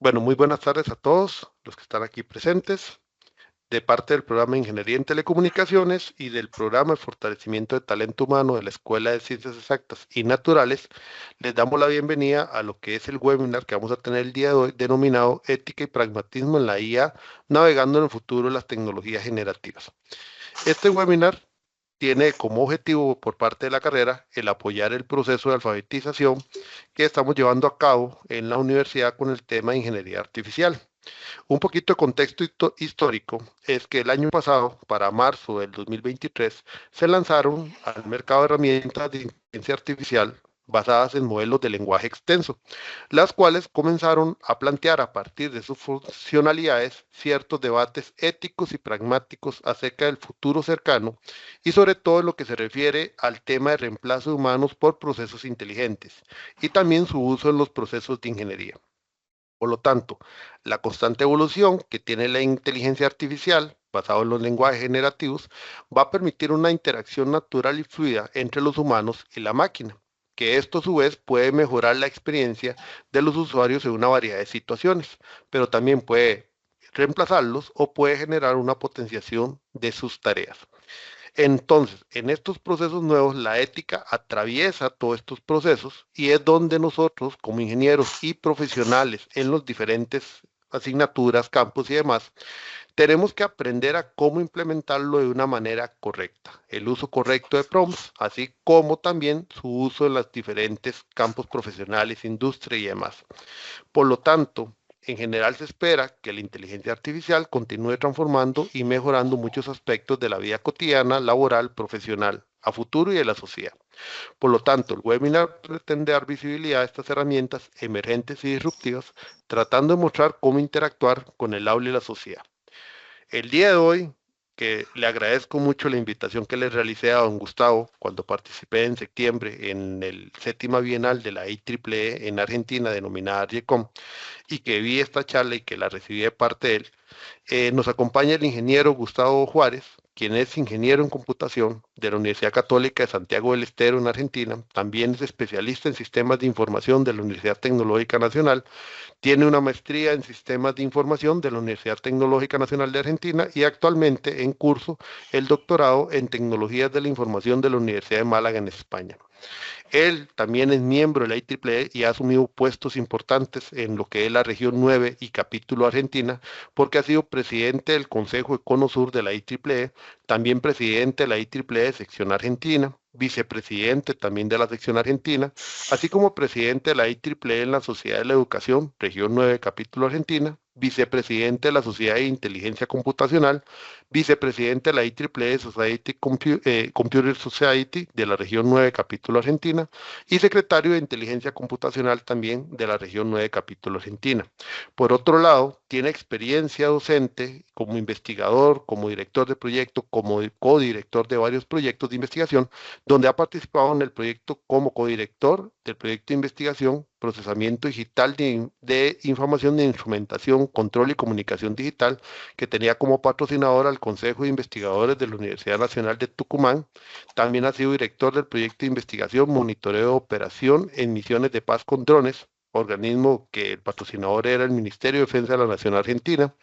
Bueno, muy buenas tardes a todos los que están aquí presentes, de parte del programa de Ingeniería en Telecomunicaciones y del programa de Fortalecimiento de Talento Humano de la Escuela de Ciencias Exactas y Naturales. Les damos la bienvenida a lo que es el webinar que vamos a tener el día de hoy, denominado Ética y Pragmatismo en la IA, navegando en el futuro de las tecnologías generativas. Este webinar tiene como objetivo por parte de la carrera el apoyar el proceso de alfabetización que estamos llevando a cabo en la universidad con el tema de ingeniería artificial. Un poquito de contexto histórico es que el año pasado, para marzo del 2023, se lanzaron al mercado herramientas de inteligencia artificial basadas en modelos de lenguaje extenso, las cuales comenzaron a plantear a partir de sus funcionalidades ciertos debates éticos y pragmáticos acerca del futuro cercano y sobre todo en lo que se refiere al tema de reemplazo de humanos por procesos inteligentes y también su uso en los procesos de ingeniería. Por lo tanto, la constante evolución que tiene la inteligencia artificial, basado en los lenguajes generativos, va a permitir una interacción natural y fluida entre los humanos y la máquina, que esto a su vez puede mejorar la experiencia de los usuarios en una variedad de situaciones, pero también puede reemplazarlos o puede generar una potenciación de sus tareas. Entonces, en estos procesos nuevos, la ética atraviesa todos estos procesos y es donde nosotros, como ingenieros y profesionales en los diferentes asignaturas, campos y demás, tenemos que aprender a cómo implementarlo de una manera correcta. El uso correcto de prompts, así como también su uso en los diferentes campos profesionales, industria y demás. Por lo tanto, en general se espera que la inteligencia artificial continúe transformando y mejorando muchos aspectos de la vida cotidiana, laboral, profesional, a futuro y de la sociedad. Por lo tanto, el webinar pretende dar visibilidad a estas herramientas emergentes y disruptivas, tratando de mostrar cómo interactuar con el aula y la sociedad. El día de hoy, que le agradezco mucho la invitación que le realicé a don Gustavo cuando participé en septiembre en el séptima bienal de la IEEE en Argentina, denominada ARIECOM, y que vi esta charla y que la recibí de parte de él, nos acompaña el ingeniero Gustavo Juárez, quien es ingeniero en computación de la Universidad Católica de Santiago del Estero en Argentina. También es especialista en sistemas de información de la Universidad Tecnológica Nacional. Tiene una maestría en sistemas de información de la Universidad Tecnológica Nacional de Argentina y actualmente en curso el doctorado en tecnologías de la información de la Universidad de Málaga en España. Él también es miembro de la IEEE y ha asumido puestos importantes en lo que es la región 9 y capítulo Argentina, porque ha sido presidente del Consejo Econosur de la IEEE, también presidente de la IEEE sección Argentina, vicepresidente también de la sección Argentina, así como presidente de la IEEE en la Sociedad de la Educación, región 9, capítulo Argentina, vicepresidente de la Sociedad de Inteligencia Computacional, vicepresidente de la IEEE Computer Society de la región 9, capítulo Argentina, y secretario de Inteligencia Computacional también de la región 9, capítulo Argentina. Por otro lado, tiene experiencia docente como investigador, como director de proyecto, como codirector de varios proyectos de investigación, donde ha participado en el proyecto como codirector del proyecto de investigación procesamiento digital de información de instrumentación, control y comunicación digital, que tenía como patrocinador al Consejo de Investigadores de la Universidad Nacional de Tucumán. También ha sido director del proyecto de investigación, monitoreo de operación en misiones de paz con drones, organismo que el patrocinador era el Ministerio de Defensa de la Nación Argentina.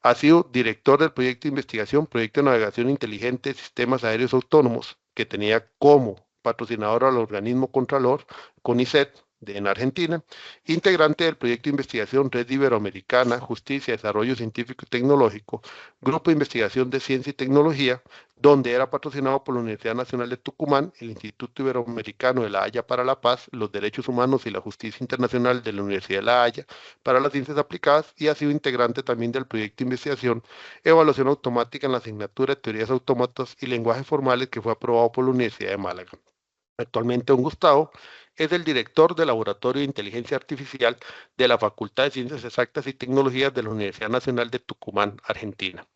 Ha sido director del proyecto de investigación, proyecto de navegación inteligente de sistemas aéreos autónomos, que tenía como patrocinador al organismo Contralor, CONICET, en Argentina, integrante del proyecto de investigación Red Iberoamericana, Justicia, Desarrollo Científico y Tecnológico, Grupo de Investigación de Ciencia y Tecnología, donde era patrocinado por la Universidad Nacional de Tucumán, el Instituto Iberoamericano de La Haya para la Paz, los Derechos Humanos y la Justicia Internacional de la Universidad de La Haya para las Ciencias Aplicadas y ha sido integrante también del proyecto de investigación Evaluación Automática en la asignatura de Teorías Autómatas y Lenguajes Formales que fue aprobado por la Universidad de Málaga. Actualmente, don Gustavo es el director del Laboratorio de Inteligencia Artificial de la Facultad de Ciencias Exactas y Tecnologías de la Universidad Nacional de Tucumán, Argentina.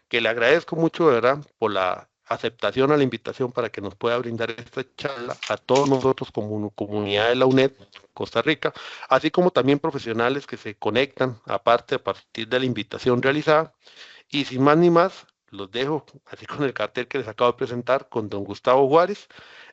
Que le agradezco mucho, de verdad, por la aceptación a la invitación para que nos pueda brindar esta charla a todos nosotros como comunidad de la UNED Costa Rica, así como también profesionales que se conectan aparte a partir de la invitación realizada. Y sin más ni más, los dejo así con el cartel que les acabo de presentar con don Gustavo Juárez.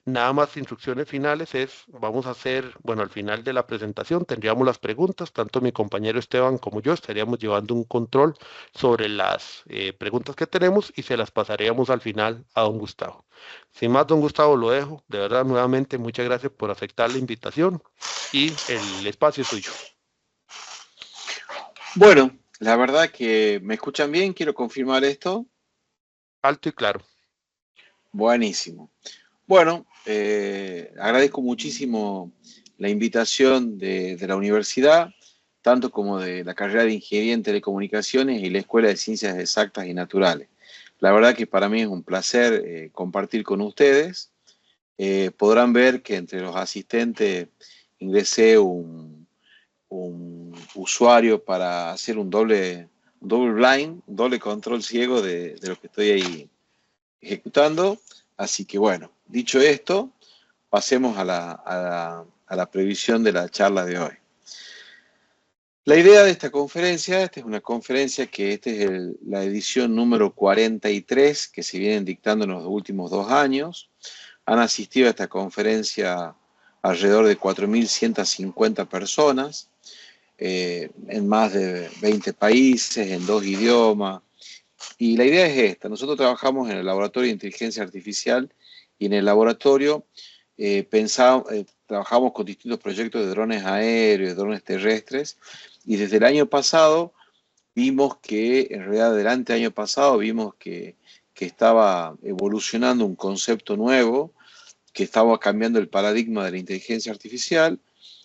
Nada más instrucciones finales es, vamos a hacer, bueno, al final de la presentación tendríamos las preguntas, tanto mi compañero Esteban como yo estaríamos llevando un control sobre las preguntas que tenemos y se las pasaríamos al final a don Gustavo. Sin más, don Gustavo, lo dejo. De verdad, nuevamente, muchas gracias por aceptar la invitación y el espacio es suyo. Bueno, la verdad que me escuchan bien, quiero confirmar esto. Alto y claro. Buenísimo. Bueno, agradezco muchísimo la invitación de la universidad, tanto como de la carrera de Ingeniería en Telecomunicaciones y la Escuela de Ciencias Exactas y Naturales. La verdad que para mí es un placer compartir con ustedes. Podrán ver que entre los asistentes ingresé un usuario para hacer un doble blind, un doble control ciego de lo que estoy ahí ejecutando. Así que bueno, dicho esto, pasemos a la previsión de la charla de hoy. La idea de esta conferencia, esta es una conferencia que esta es la edición número 43 que se vienen dictando en los últimos 2 años. Han asistido a esta conferencia alrededor de 4.150 personas, en más de 20 países, en 2 idiomas. Y la idea es esta, nosotros trabajamos en el laboratorio de inteligencia artificial y en el laboratorio trabajamos con distintos proyectos de drones aéreos, de drones terrestres, y desde el año pasado vimos que, en realidad del año pasado vimos que estaba evolucionando un concepto nuevo, que estaba cambiando el paradigma de la inteligencia artificial.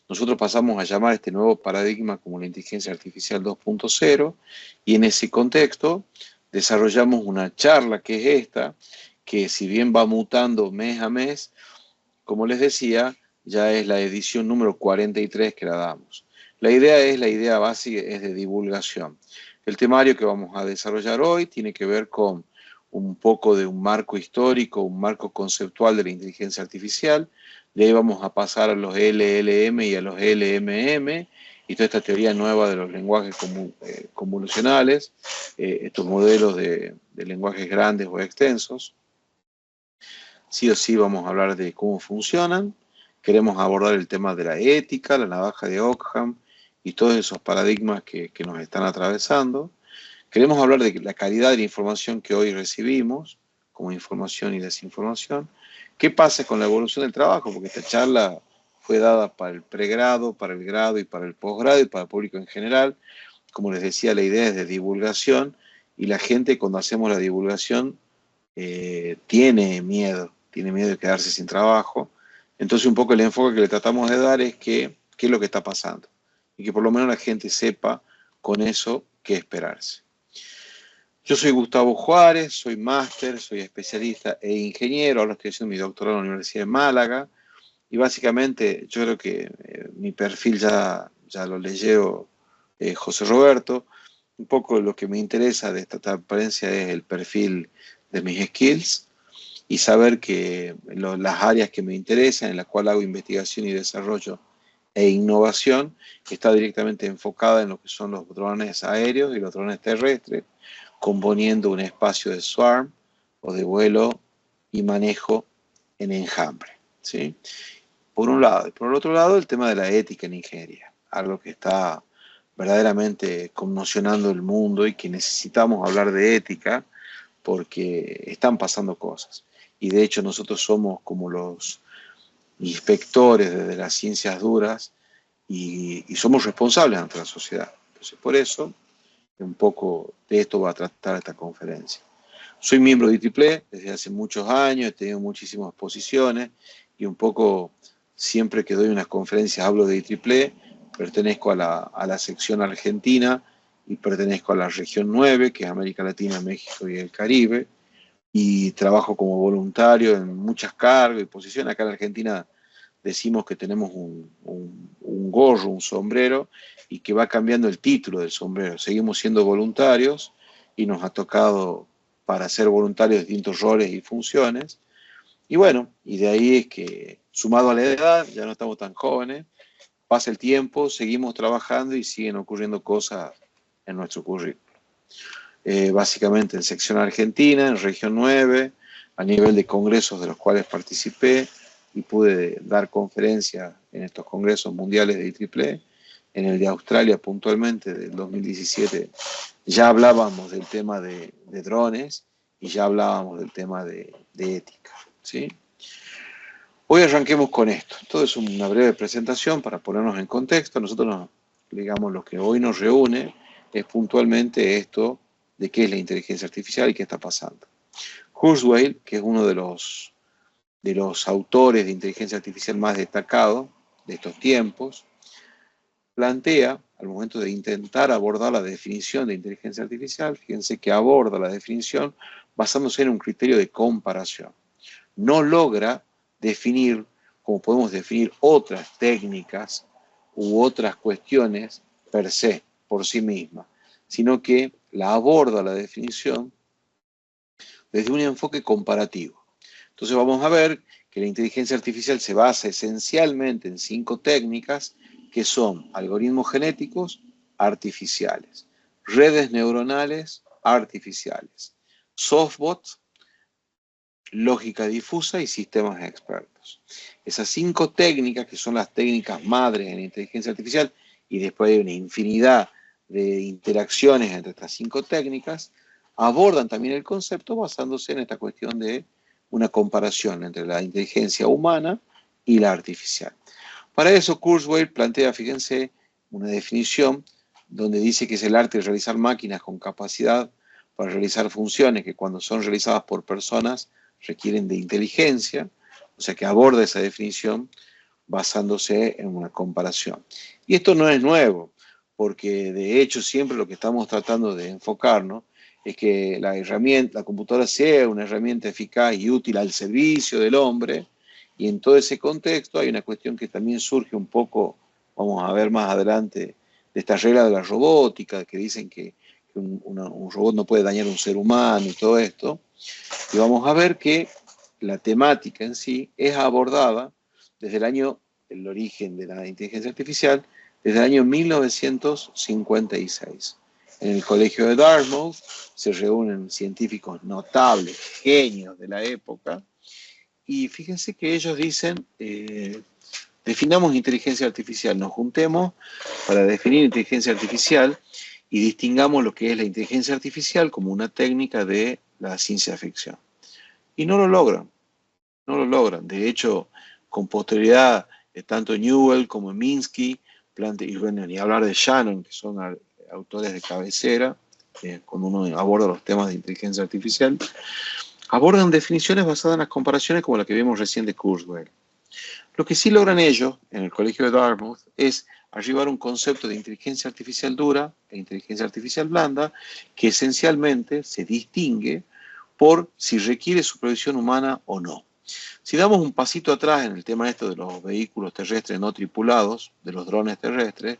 Nosotros pasamos a llamar este nuevo paradigma como la inteligencia artificial 2.0, y en ese contexto desarrollamos una charla que es esta, que si bien va mutando mes a mes, como les decía, ya es la edición número 43 que la damos. La idea básica es de divulgación. El temario que vamos a desarrollar hoy tiene que ver con un poco de un marco histórico, un marco conceptual de la inteligencia artificial. De ahí vamos a pasar a los LLM y a los LMM y toda esta teoría nueva de los lenguajes convolucionales, estos modelos de lenguajes grandes o extensos. Sí o sí vamos a hablar de cómo funcionan. Queremos abordar el tema de la ética, la navaja de Ockham y todos esos paradigmas que nos están atravesando. Queremos hablar de la calidad de la información que hoy recibimos, como información y desinformación. ¿Qué pasa con la evolución del trabajo? Porque esta charla fue dada para el pregrado, para el grado y para el posgrado y para el público en general. Como les decía, la idea es de divulgación y la gente cuando hacemos la divulgación tiene miedo de quedarse sin trabajo. Entonces un poco el enfoque que le tratamos de dar es qué es lo que está pasando y que por lo menos la gente sepa con eso qué esperarse. Yo soy Gustavo Juárez, soy máster, soy especialista e ingeniero, ahora estoy haciendo mi doctorado en la Universidad de Málaga y básicamente yo creo que mi perfil ya lo leyó José Roberto. Un poco lo que me interesa de esta transparencia es el perfil de mis skills y saber que las áreas que me interesan, en las cuales hago investigación y desarrollo e innovación, está directamente enfocada en lo que son los drones aéreos y los drones terrestres, componiendo un espacio de swarm o de vuelo y manejo en enjambre, ¿sí? Por un lado. Y por el otro lado, el tema de la ética en ingeniería, algo que está verdaderamente conmocionando el mundo y que necesitamos hablar de ética porque están pasando cosas. Y de hecho nosotros somos como los inspectores de las ciencias duras y somos responsables ante la sociedad. Entonces, por eso, un poco de esto va a tratar esta conferencia. Soy miembro de IEEE desde hace muchos años, he tenido muchísimas exposiciones y un poco siempre que doy unas conferencias hablo de IEEE, pertenezco a la sección argentina y pertenezco a la región 9, que es América Latina, México y el Caribe, y trabajo como voluntario en muchas cargos y posiciones. Acá en Argentina decimos que tenemos un gorro, un sombrero, y que va cambiando el título del sombrero. Seguimos siendo voluntarios y nos ha tocado para ser voluntarios distintos roles y funciones. Y bueno, y de ahí es que, sumado a la edad, ya no estamos tan jóvenes, pasa el tiempo, seguimos trabajando y siguen ocurriendo cosas en nuestro currículum. básicamente en sección argentina, en región 9, a nivel de congresos de los cuales participé y pude dar conferencias en estos congresos mundiales de IEEE. En el de Australia puntualmente del 2017 ya hablábamos del tema de drones y ya hablábamos del tema de ética, ¿sí? Hoy arranquemos con esto. Todo es una breve presentación para ponernos en contexto. Nosotros, digamos, lo que hoy nos reúne es puntualmente esto de qué es la inteligencia artificial y qué está pasando. Kurzweil, que es uno de los autores de inteligencia artificial más destacados de estos tiempos, plantea, al momento de intentar abordar la definición de inteligencia artificial, fíjense que aborda la definición basándose en un criterio de comparación. No logra definir, como podemos definir otras técnicas u otras cuestiones per se, por sí misma, sino que la aborda la definición desde un enfoque comparativo. Entonces vamos a ver que la inteligencia artificial se basa esencialmente en 5 técnicas que son algoritmos genéticos artificiales, redes neuronales artificiales, softbots, lógica difusa y sistemas expertos. Esas 5 técnicas, que son las técnicas madres en inteligencia artificial, y después hay una infinidad de interacciones entre estas 5 técnicas, abordan también el concepto basándose en esta cuestión de una comparación entre la inteligencia humana y la artificial. Para eso Kurzweil plantea, fíjense, una definición donde dice que es el arte de realizar máquinas con capacidad para realizar funciones que cuando son realizadas por personas requieren de inteligencia, o sea que aborda esa definición basándose en una comparación. Y esto no es nuevo, porque de hecho siempre lo que estamos tratando de enfocarnos es que la computadora sea una herramienta eficaz y útil al servicio del hombre, y en todo ese contexto hay una cuestión que también surge un poco, vamos a ver más adelante, de esta regla de la robótica, que dicen que un robot no puede dañar a un ser humano y todo esto, y vamos a ver que la temática en sí es abordada desde el origen de la inteligencia artificial, desde el año 1956. En el colegio de Dartmouth se reúnen científicos notables, genios de la época, y fíjense que ellos dicen, definamos inteligencia artificial, nos juntemos para definir inteligencia artificial y distingamos lo que es la inteligencia artificial como una técnica de la ciencia ficción. Y no lo logran, no lo logran. De hecho, con posterioridad, tanto Newell como Minsky, y bueno, ni hablar de Shannon, que son autores de cabecera, cuando uno aborda los temas de inteligencia artificial, abordan definiciones basadas en las comparaciones como la que vimos recién de Kurzweil. Lo que sí logran ellos, en el colegio de Dartmouth, es arribar a un concepto de inteligencia artificial dura e inteligencia artificial blanda, que esencialmente se distingue por si requiere supervisión humana o no. Si damos un pasito atrás en el tema de los vehículos terrestres no tripulados, de los drones terrestres,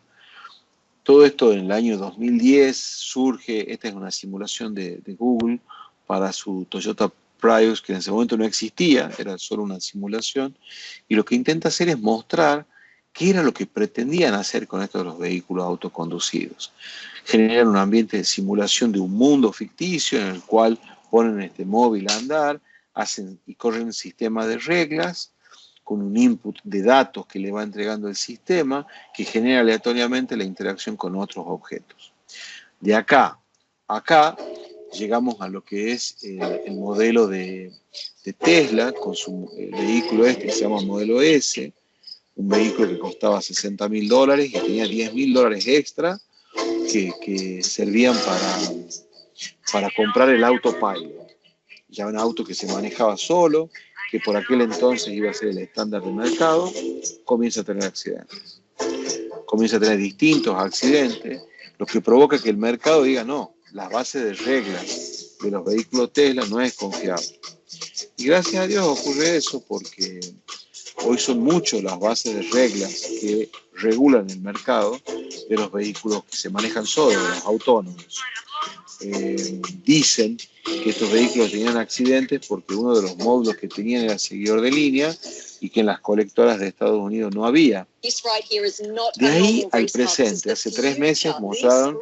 todo esto en el año 2010 surge, esta es una simulación de Google para su Toyota Prius, que en ese momento no existía, era solo una simulación, y lo que intenta hacer es mostrar qué era lo que pretendían hacer con estos de los vehículos autoconducidos. Generar un ambiente de simulación de un mundo ficticio en el cual ponen este móvil a andar, hacen y corren un sistema de reglas con un input de datos que le va entregando el sistema que genera aleatoriamente la interacción con otros objetos. De acá a acá llegamos a lo que es el modelo de Tesla con su vehículo que se llama modelo S, un vehículo que costaba $60.000 y tenía $10.000 extra que servían para comprar el autopilot. Ya un auto que se manejaba solo, que por aquel entonces iba a ser el estándar del mercado, comienza a tener accidentes. Comienza a tener distintos accidentes, lo que provoca que el mercado diga no, las bases de reglas de los vehículos Tesla no es confiable. Y gracias a Dios ocurre eso porque hoy son muchas las bases de reglas que regulan el mercado de los vehículos que se manejan solos, de los autónomos. Dicen que estos vehículos tenían accidentes porque uno de los módulos que tenían era seguidor de línea y que en las colectoras de Estados Unidos no había. De ahí al presente, hace 3 meses mostraron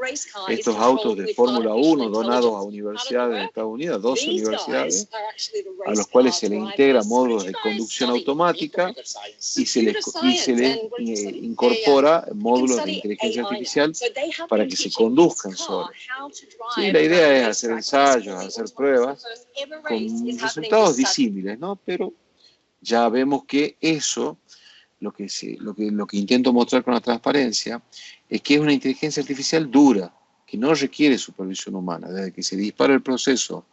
estos autos de Fórmula 1 donados a universidades de Estados Unidos, a 12 universidades, a los cuales se le integra módulos de conducción automática y se les incorpora módulos de inteligencia artificial para que se conduzcan solos. Sí, la idea es hacer ensayos, hacer pruebas con resultados disímiles, ¿no? Pero ya vemos que eso, lo que intento mostrar con la transparencia, es que es una inteligencia artificial dura, que no requiere supervisión humana. Desde que se dispara el proceso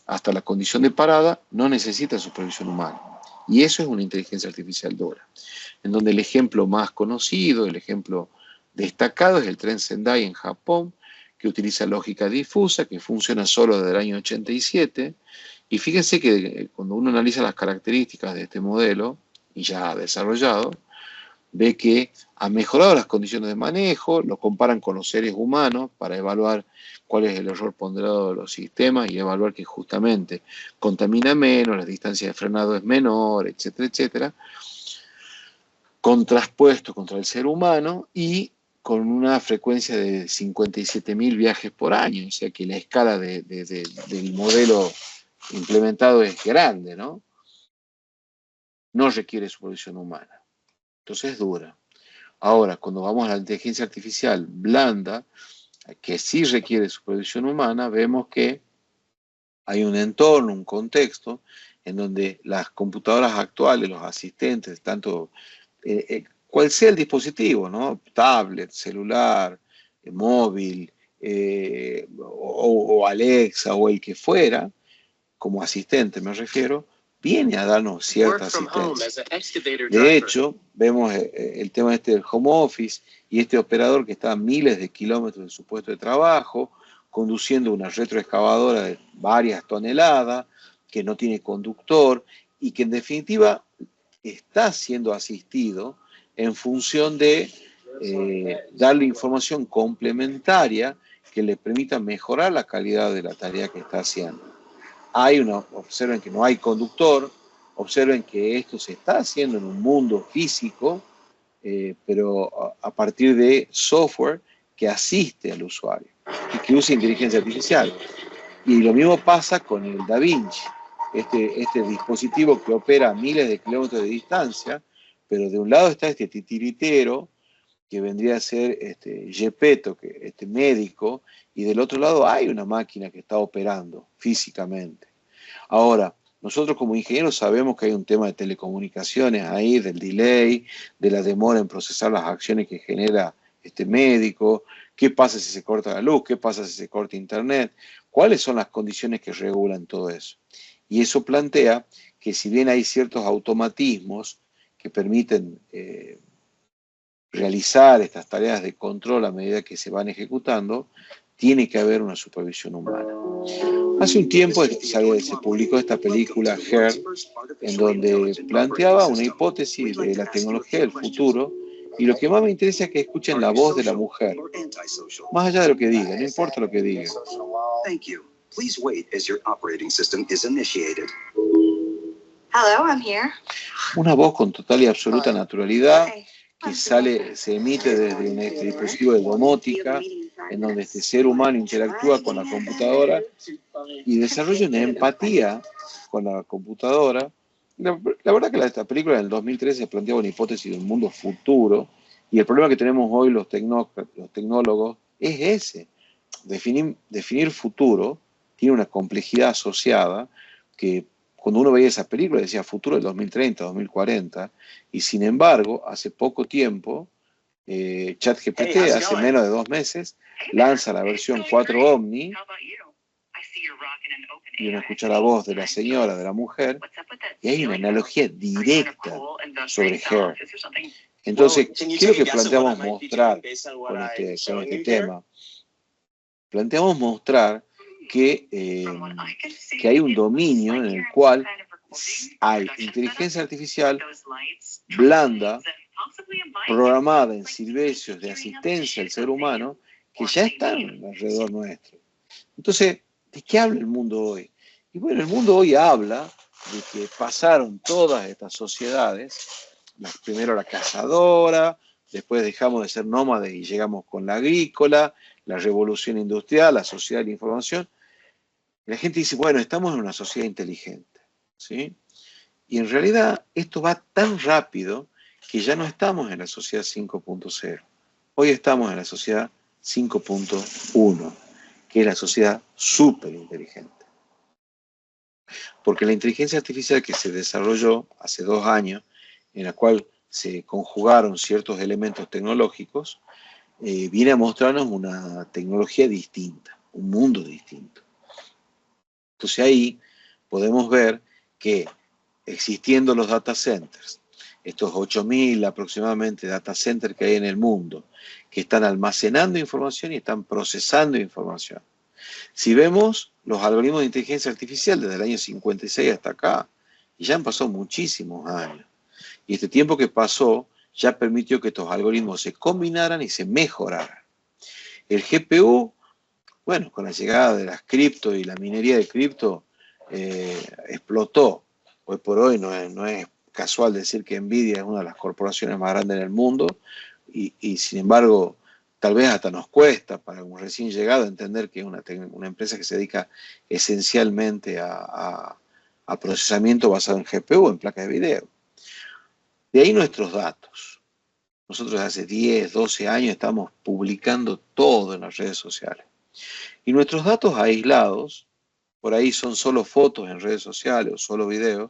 hasta la condición de parada, no necesita supervisión humana. Y eso es una inteligencia artificial dura. En donde el ejemplo más conocido, el ejemplo destacado es el tren Sendai en Japón, que utiliza lógica difusa, que funciona solo desde el año 87. Y fíjense que cuando uno analiza las características de este modelo, y ya desarrollado, ve que ha mejorado las condiciones de manejo, lo comparan con los seres humanos para evaluar cuál es el error ponderado de los sistemas y evaluar que justamente contamina menos, la distancia de frenado es menor, etcétera, etcétera, contrapuesto contra el ser humano y con una frecuencia de 57.000 viajes por año, o sea que la escala del modelo implementado es grande, ¿no? No requiere supervisión humana. Entonces es dura. Ahora, cuando vamos a la inteligencia artificial blanda, que sí requiere supervisión humana, vemos que hay un entorno, un contexto, en donde las computadoras actuales, los asistentes, tanto cual sea el dispositivo, ¿no? Tablet, celular, móvil, o Alexa, o el que fuera, como asistente me refiero, viene a darnos cierta asistencia. De hecho, vemos el tema del home office y este operador que está a miles de kilómetros de su puesto de trabajo, conduciendo una retroexcavadora de varias toneladas, que no tiene conductor y que en definitiva está siendo asistido en función de darle información complementaria que le permita mejorar la calidad de la tarea que está haciendo. Observen que no hay conductor, observen que esto se está haciendo en un mundo físico, pero a partir de software que asiste al usuario y que usa inteligencia artificial. Y lo mismo pasa con el Da Vinci, este dispositivo que opera a miles de kilómetros de distancia, pero de un lado está este titiritero, que vendría a ser Gepetto, este médico, y del otro lado hay una máquina que está operando físicamente. Ahora, nosotros como ingenieros sabemos que hay un tema de telecomunicaciones ahí, del delay, de la demora en procesar las acciones que genera este médico, qué pasa si se corta la luz, qué pasa si se corta internet, cuáles son las condiciones que regulan todo eso. Y eso plantea que si bien hay ciertos automatismos que permiten realizar estas tareas de control a medida que se van ejecutando, tiene que haber una supervisión humana. Hace un tiempo se publicó esta película Her, en donde planteaba una hipótesis de la tecnología del futuro, y lo que más me interesa es que escuchen la voz de la mujer, más allá de lo que diga, no importa lo que diga. Hello, I'm here. Una voz con total y absoluta naturalidad, que se emite desde un dispositivo de domótica, en donde este ser humano interactúa con la computadora y desarrolla una empatía con la computadora. La verdad que esta película del 2013 planteaba una hipótesis de un mundo futuro, y el problema que tenemos hoy los tecnólogos es ese. Definir futuro tiene una complejidad asociada que cuando uno veía esa película decía futuro del 2030, 2040, y sin embargo, hace poco tiempo, ChatGPT, hace menos de 2 meses, lanza la versión 4 Omni, y uno escucha la voz de la señora, de la mujer, y hay una analogía directa sobre Her. Entonces, ¿qué es lo que planteamos mostrar con este tema? Planteamos mostrar que hay un dominio en el cual hay inteligencia artificial blanda, programada en servicios de asistencia al ser humano, que ya están alrededor nuestro. Entonces, ¿de qué habla el mundo hoy? Y bueno, el mundo hoy habla de que pasaron todas estas sociedades, primero la cazadora, después dejamos de ser nómades y llegamos con la agrícola, la revolución industrial, la sociedad de la información. Y la gente dice, bueno, estamos en una sociedad inteligente, ¿sí? Y en realidad esto va tan rápido que ya no estamos en la sociedad 5.0. Hoy estamos en la sociedad 5.1, que es la sociedad súper inteligente. Porque la inteligencia artificial que se desarrolló hace 2 años, en la cual se conjugaron ciertos elementos tecnológicos, viene a mostrarnos una tecnología distinta, un mundo distinto. Entonces ahí podemos ver que existiendo los data centers, estos 8.000 aproximadamente data centers que hay en el mundo, que están almacenando información y están procesando información. Si vemos los algoritmos de inteligencia artificial desde el año 56 hasta acá, y ya han pasado muchísimos años, y este tiempo que pasó ya permitió que estos algoritmos se combinaran y se mejoraran. El GPU, bueno, con la llegada de las cripto y la minería de cripto, explotó. Hoy por hoy no es casual decir que Nvidia es una de las corporaciones más grandes en el mundo, y sin embargo, tal vez hasta nos cuesta para un recién llegado entender que es una empresa que se dedica esencialmente a procesamiento basado en GPU, en placas de video. De ahí nuestros datos. Nosotros hace 10, 12 años estamos publicando todo en las redes sociales. Y nuestros datos aislados, por ahí son solo fotos en redes sociales o solo videos,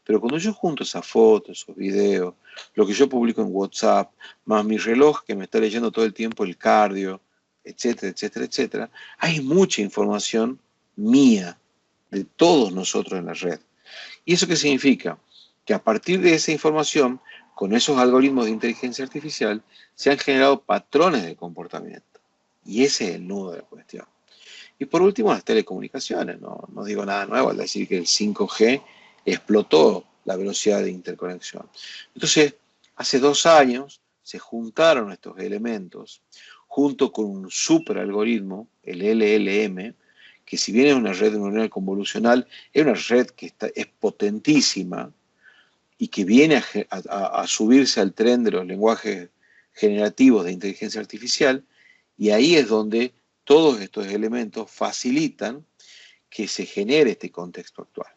pero cuando yo junto esas fotos, esos videos, lo que yo publico en WhatsApp, más mi reloj que me está leyendo todo el tiempo el cardio, etcétera, etcétera, etcétera, hay mucha información mía, de todos nosotros en la red. ¿Y eso qué significa? Que a partir de esa información, con esos algoritmos de inteligencia artificial, se han generado patrones de comportamiento. Y ese es el nudo de la cuestión. Y por último, las telecomunicaciones. No digo nada nuevo al decir que el 5G explotó la velocidad de interconexión. Entonces, hace 2 años se juntaron estos elementos junto con un superalgoritmo, el LLM, que si bien es una red neuronal convolucional, es una red que es potentísima y que viene a subirse al tren de los lenguajes generativos de inteligencia artificial, y ahí es donde todos estos elementos facilitan que se genere este contexto actual.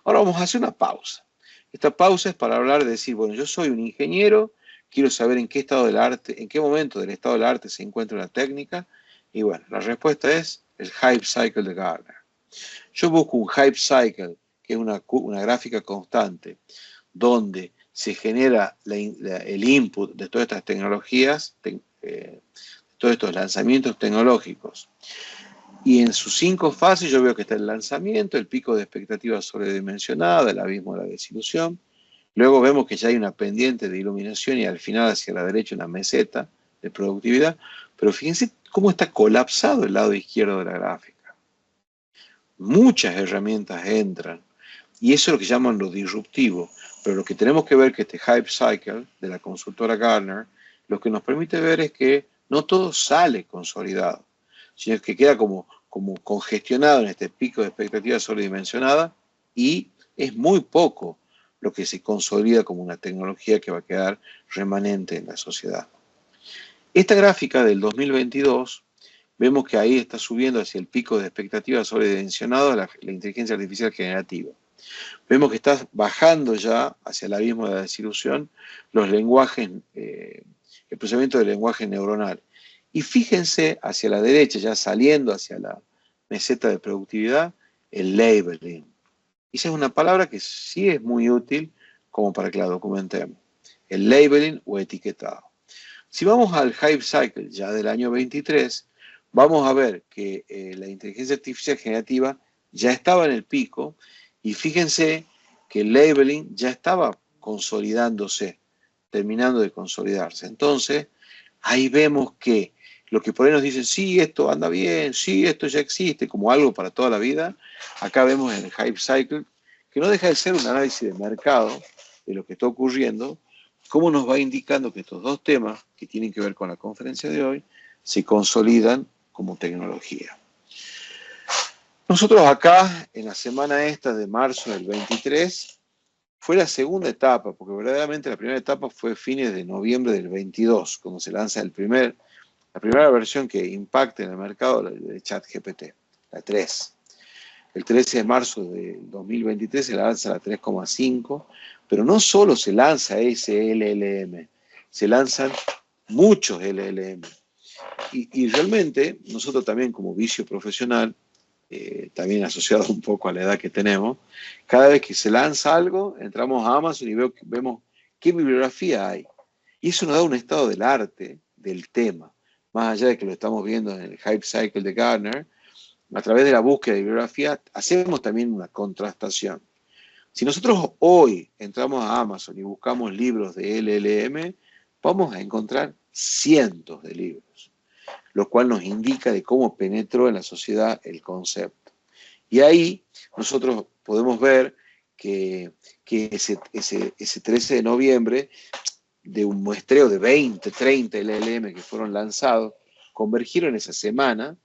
Ahora vamos a hacer una pausa. Esta pausa es para hablar de decir, bueno, yo soy un ingeniero, quiero saber en qué estado del arte, en qué momento del estado del arte se encuentra una técnica, y bueno, la respuesta es el Hype Cycle de Gartner. Yo busco un Hype Cycle, que es una gráfica constante, donde se genera el input de todas estas tecnologías, todos estos lanzamientos tecnológicos. Y en sus 5 fases yo veo que está el lanzamiento, el pico de expectativa sobredimensionada, el abismo de la desilusión. Luego vemos que ya hay una pendiente de iluminación y al final hacia la derecha una meseta de productividad. Pero fíjense cómo está colapsado el lado izquierdo de la gráfica. Muchas herramientas entran y eso es lo que llaman lo disruptivo. Pero lo que tenemos que ver es que este Hype Cycle de la consultora Gartner lo que nos permite ver es que no todo sale consolidado, sino que queda como congestionado en este pico de expectativa sobredimensionada y es muy poco lo que se consolida como una tecnología que va a quedar remanente en la sociedad. Esta gráfica del 2022, vemos que ahí está subiendo hacia el pico de expectativa sobredimensionado la inteligencia artificial generativa. Vemos que está bajando ya hacia el abismo de la desilusión los lenguajes, el procesamiento del lenguaje neuronal. Y fíjense hacia la derecha, ya saliendo hacia la meseta de productividad, el labeling. Esa es una palabra que sí es muy útil como para que la documentemos. El labeling o etiquetado. Si vamos al Hype Cycle ya del año 23, vamos a ver que la inteligencia artificial generativa ya estaba en el pico y fíjense que el labeling ya estaba consolidándose, terminando de consolidarse. Entonces, ahí vemos que lo que por ahí nos dicen, sí, esto anda bien, sí, esto ya existe, como algo para toda la vida, acá vemos en el Hype Cycle, que no deja de ser un análisis de mercado de lo que está ocurriendo, cómo nos va indicando que estos 2 temas que tienen que ver con la conferencia de hoy se consolidan como tecnología. Nosotros acá, en la semana esta de marzo del 23, fue la segunda etapa, porque verdaderamente la primera etapa fue fines de noviembre del 22, cuando se lanza la primera versión que impacta en el mercado de ChatGPT, la 3. El 13 de marzo de 2023 se lanza la 3,5, pero no solo se lanza ese LLM, se lanzan muchos LLM. Y realmente nosotros también como vicio profesional, también asociado un poco a la edad que tenemos, cada vez que se lanza algo, entramos a Amazon y vemos qué bibliografía hay. Y eso nos da un estado del arte, del tema, más allá de que lo estamos viendo en el Hype Cycle de Gartner. A través de la búsqueda de bibliografía hacemos también una contrastación. Si nosotros hoy entramos a Amazon y buscamos libros de LLM, vamos a encontrar cientos de libros, lo cual nos indica de cómo penetró en la sociedad el concepto. Y ahí nosotros podemos ver que ese 13 de noviembre, de un muestreo de 20, 30 LLM que fueron lanzados, convergieron esa semana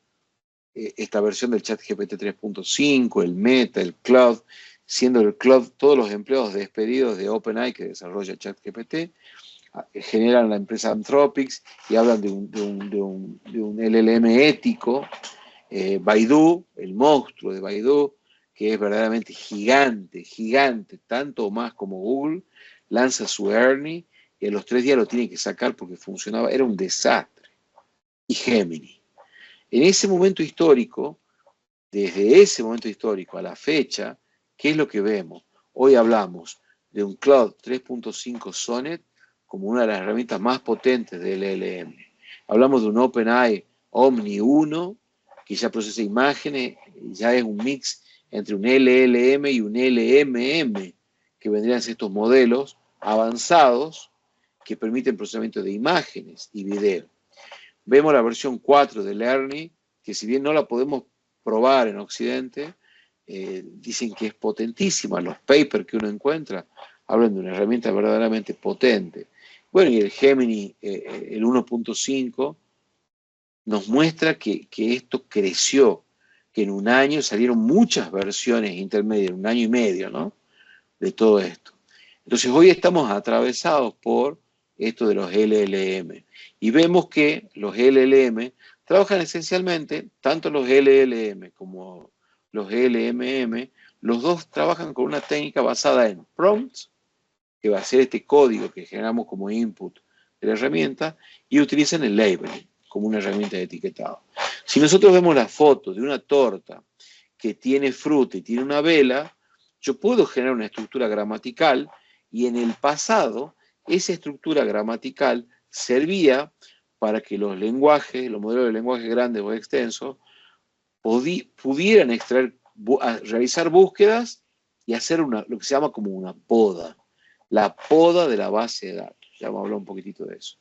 esta versión del ChatGPT 3.5, el Meta, el Cloud, siendo el Cloud todos los empleados despedidos de OpenAI que desarrolla ChatGPT, generan la empresa Anthropic y hablan de un LLM ético, Baidu, el monstruo de Baidu, que es verdaderamente gigante, gigante, tanto o más como Google, lanza su Ernie y a los 3 días lo tiene que sacar porque funcionaba, era un desastre. Y Gemini. En ese momento histórico, desde ese momento histórico a la fecha, ¿qué es lo que vemos? Hoy hablamos de un Cloud 3.5 Sonnet como una de las herramientas más potentes del LLM. Hablamos de un OpenAI Omni 1, que ya procesa imágenes, ya es un mix entre un LLM y un LMM, que vendrían a ser estos modelos avanzados que permiten procesamiento de imágenes y video. Vemos la versión 4 del Ernie, que si bien no la podemos probar en Occidente, dicen que es potentísima. Los papers que uno encuentra hablan de una herramienta verdaderamente potente. Bueno, y el Gemini, el 1.5, nos muestra que esto creció, que en un año salieron muchas versiones intermedias, un año y medio, ¿no?, de todo esto. Entonces hoy estamos atravesados por esto de los LLM. Y vemos que los LLM trabajan esencialmente, tanto los LLM como los LMM, los dos trabajan con una técnica basada en prompts, que va a ser este código que generamos como input de la herramienta, y utilizan el labeling como una herramienta de etiquetado. Si nosotros vemos la foto de una torta que tiene fruta y tiene una vela, yo puedo generar una estructura gramatical y en el pasado esa estructura gramatical servía para que los lenguajes, los modelos de lenguaje grandes o extensos, pudieran realizar búsquedas y hacer lo que se llama como una poda, la poda de la base de datos. Ya vamos a hablar un poquitito de eso.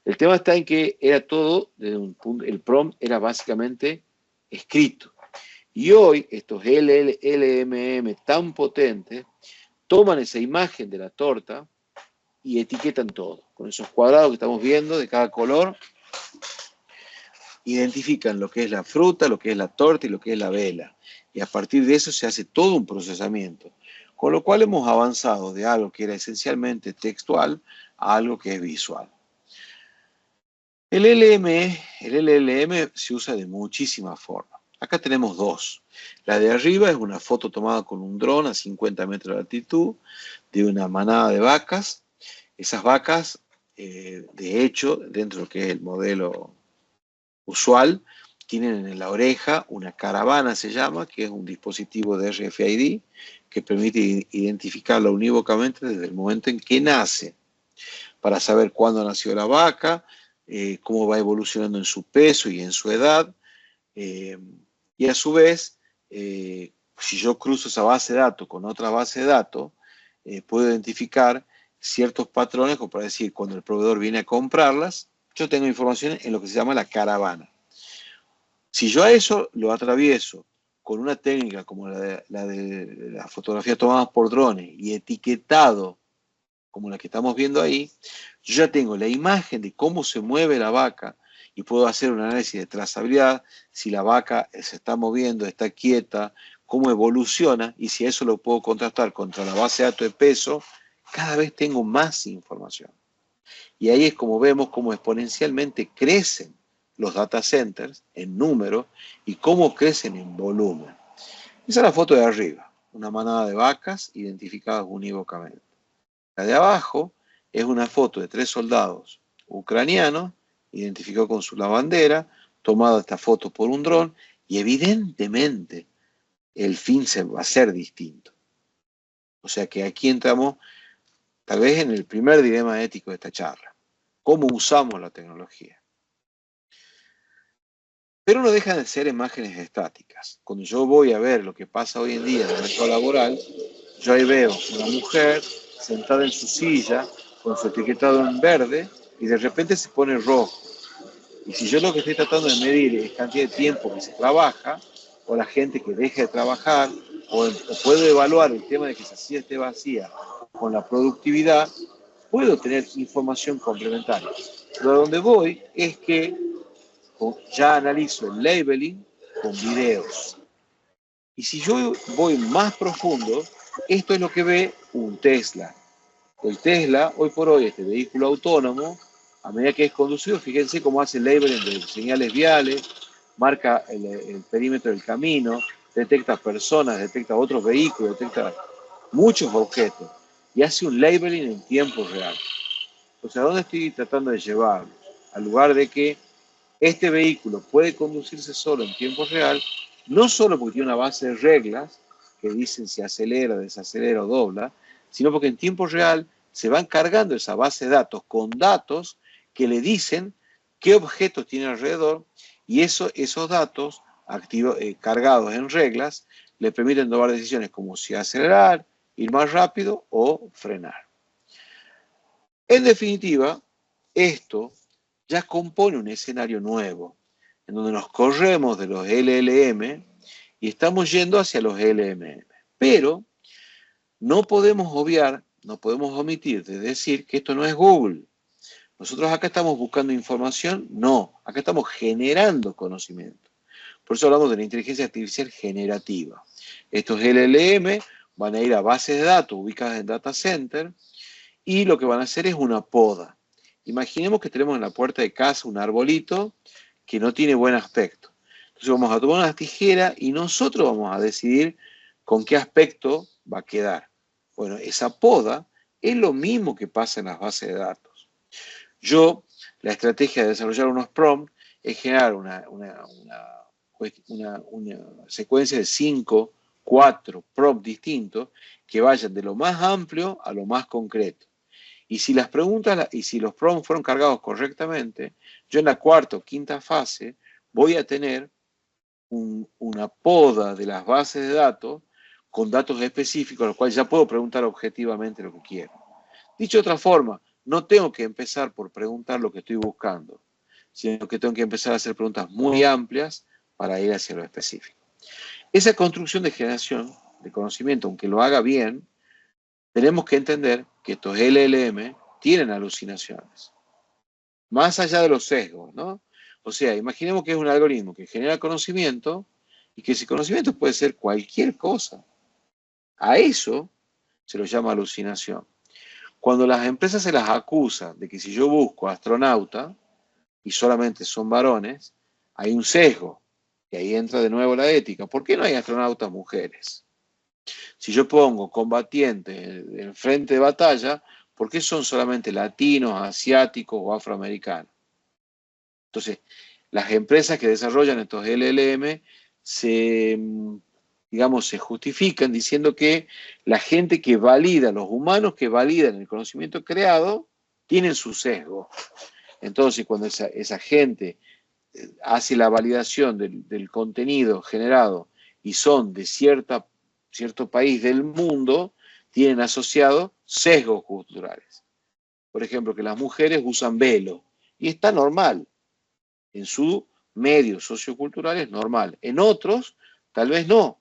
El tema está en que era todo, desde un punto, el prompt era básicamente escrito. Y hoy estos LMM tan potentes toman esa imagen de la torta y etiquetan todo. Con esos cuadrados que estamos viendo de cada color, identifican lo que es la fruta, lo que es la torta y lo que es la vela. Y a partir de eso se hace todo un procesamiento. Con lo cual hemos avanzado de algo que era esencialmente textual a algo que es visual. El LLM se usa de muchísimas formas. Acá tenemos dos. La de arriba es una foto tomada con un dron a 50 metros de altitud de una manada de vacas. Esas vacas, de hecho, dentro de lo que es el modelo usual, tienen en la oreja una caravana, se llama, que es un dispositivo de RFID que permite identificarla unívocamente desde el momento en que nace, para saber cuándo nació la vaca, cómo va evolucionando en su peso y en su edad, y a su vez, si yo cruzo esa base de datos con otra base de datos, puedo identificar ciertos patrones, como para decir, cuando el proveedor viene a comprarlas, yo tengo información en lo que se llama la caravana. Si yo a eso lo atravieso con una técnica como la de la fotografía tomada por drones y etiquetado como la que estamos viendo ahí, yo ya tengo la imagen de cómo se mueve la vaca y puedo hacer un análisis de trazabilidad, si la vaca se está moviendo, está quieta, cómo evoluciona, y si eso lo puedo contrastar contra la base de datos de peso, cada vez tengo más información. Y ahí es como vemos cómo exponencialmente crecen los data centers en número y cómo crecen en volumen. Esa es la foto de arriba, una manada de vacas identificadas unívocamente. La de abajo es una foto de 3 soldados ucranianos, identificados con su lavandera, tomada esta foto por un dron, y evidentemente el fin va a ser distinto. O sea que aquí entramos tal vez en el primer dilema ético de esta charla. ¿Cómo usamos la tecnología? Pero no dejan de ser imágenes estáticas. Cuando yo voy a ver lo que pasa hoy en día en el mercado laboral, yo ahí veo una mujer sentada en su silla con su etiquetado en verde y de repente se pone rojo. Y si yo lo que estoy tratando de medir es cantidad de tiempo que se trabaja, o la gente que deja de trabajar, o puedo evaluar el tema de que esa silla esté vacía con la productividad, puedo tener información complementaria. Pero a donde voy es que ya analizo el labeling con videos. Y si yo voy más profundo, esto es lo que ve un Tesla. El Tesla, hoy por hoy, este vehículo autónomo, a medida que es conducido, fíjense cómo hace el labeling de señales viales, marca el perímetro del camino, detecta personas, detecta otros vehículos, detecta muchos objetos y hace un labeling en tiempo real. Entonces, ¿a dónde estoy tratando de llevarlo? Al lugar de que este vehículo puede conducirse solo en tiempo real, no solo porque tiene una base de reglas que dicen si acelera, desacelera o dobla, sino porque en tiempo real se van cargando esa base de datos con datos que le dicen qué objetos tiene alrededor y esos datos cargados en reglas le permiten tomar decisiones como si acelerar, ir más rápido o frenar. En definitiva, esto ya compone un escenario nuevo, en donde nos corremos de los LLM y estamos yendo hacia los LMM. Pero no podemos obviar, no podemos omitir de decir que esto no es Google. Nosotros acá estamos buscando información, no, acá estamos generando conocimiento. Por eso hablamos de la inteligencia artificial generativa. Estos LLM van a ir a bases de datos ubicadas en data center y lo que van a hacer es una poda. Imaginemos que tenemos en la puerta de casa un arbolito que no tiene buen aspecto. Entonces vamos a tomar una tijera y nosotros vamos a decidir con qué aspecto va a quedar. Bueno, esa poda es lo mismo que pasa en las bases de datos. La estrategia de desarrollar unos prompts es generar una secuencia de 5, 4 prompts distintos que vayan de lo más amplio a lo más concreto. Y si las preguntas y si los prompts fueron cargados correctamente, yo en la cuarta o quinta fase voy a tener una poda de las bases de datos con datos específicos, los cuales ya puedo preguntar objetivamente lo que quiero. Dicho de otra forma, no tengo que empezar por preguntar lo que estoy buscando, sino que tengo que empezar a hacer preguntas muy amplias para ir hacia lo específico. Esa construcción de generación de conocimiento, aunque lo haga bien, tenemos que entender que estos LLM tienen alucinaciones, más allá de los sesgos, ¿no? O sea, imaginemos que es un algoritmo que genera conocimiento y que ese conocimiento puede ser cualquier cosa. A eso se lo llama alucinación. Cuando las empresas se las acusa de que si yo busco astronauta y solamente son varones, hay un sesgo. Y ahí entra de nuevo la ética. ¿Por qué no hay astronautas mujeres? Si yo pongo combatientes en frente de batalla, ¿por qué son solamente latinos, asiáticos o afroamericanos? Entonces, las empresas que desarrollan estos LLM se justifican diciendo que la gente que valida, los humanos que validan el conocimiento creado, tienen su sesgo. Entonces, cuando esa gente hace la validación del contenido generado y son de cierto país del mundo, tienen asociados sesgos culturales. Por ejemplo, que las mujeres usan velo. Y está normal. En su medio sociocultural es normal. En otros, tal vez no.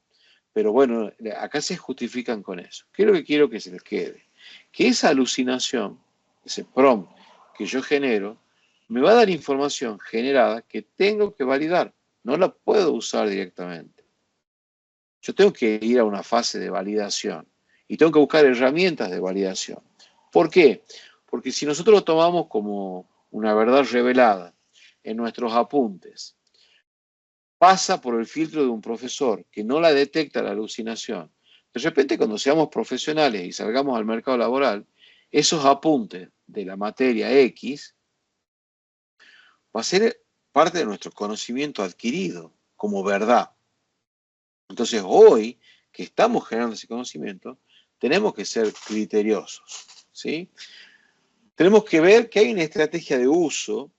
Pero bueno, acá se justifican con eso. ¿Qué es lo que quiero que se les quede? Que esa alucinación, ese prompt que yo genero, me va a dar información generada que tengo que validar. No la puedo usar directamente. Yo tengo que ir a una fase de validación y tengo que buscar herramientas de validación. ¿Por qué? Porque si nosotros lo tomamos como una verdad revelada en nuestros apuntes, pasa por el filtro de un profesor que no la detecta la alucinación. De repente, cuando seamos profesionales y salgamos al mercado laboral, esos apuntes de la materia X va a ser parte de nuestro conocimiento adquirido como verdad. Entonces, hoy que estamos generando ese conocimiento, tenemos que ser criteriosos, ¿sí? Tenemos que ver que hay una estrategia de uso,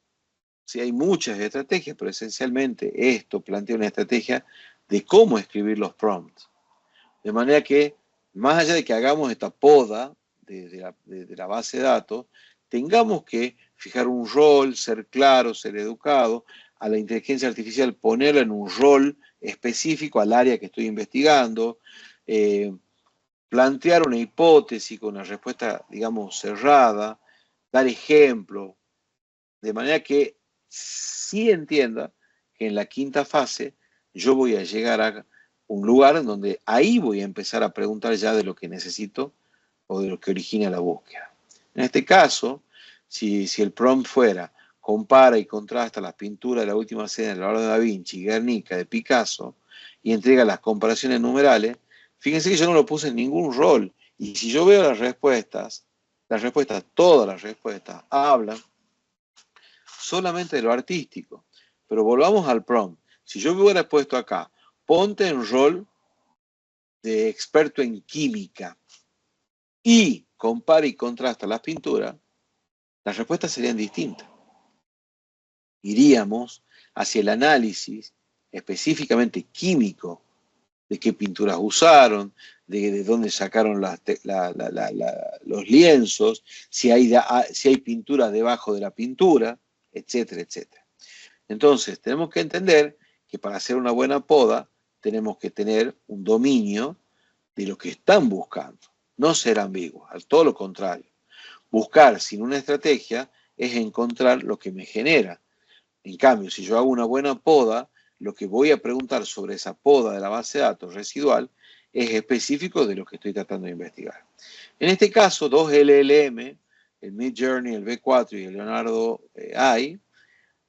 sí, hay muchas estrategias, pero esencialmente esto plantea una estrategia de cómo escribir los prompts. De manera que, más allá de que hagamos esta poda de la base de datos, tengamos que fijar un rol, ser claro, ser educado, a la inteligencia artificial ponerla en un rol específico al área que estoy investigando, plantear una hipótesis con una respuesta, digamos, cerrada, dar ejemplos, de manera que sí entienda que en la quinta fase yo voy a llegar a un lugar en donde ahí voy a empezar a preguntar ya de lo que necesito o de lo que origina la búsqueda. En este caso, si el prompt fuera compara y contrasta las pinturas de la última cena de Leonardo da Vinci, Guernica, de Picasso, y entrega las comparaciones numerales, fíjense que yo no lo puse en ningún rol. Y si yo veo las respuestas, todas las respuestas, hablan solamente de lo artístico. Pero volvamos al prompt. Si yo me hubiera puesto acá, ponte en rol de experto en química y compara y contrasta las pinturas, las respuestas serían distintas. Iríamos hacia el análisis específicamente químico de qué pinturas usaron, de dónde sacaron los lienzos, si hay pintura debajo de la pintura, etcétera, etcétera. Entonces, tenemos que entender que para hacer una buena poda tenemos que tener un dominio de lo que están buscando, no ser ambiguos, al todo lo contrario. Buscar sin una estrategia es encontrar lo que me genera. En cambio, si yo hago una buena poda, lo que voy a preguntar sobre esa poda de la base de datos residual es específico de lo que estoy tratando de investigar. En este caso, dos LLM, el Midjourney, el V4 y el Leonardo AI,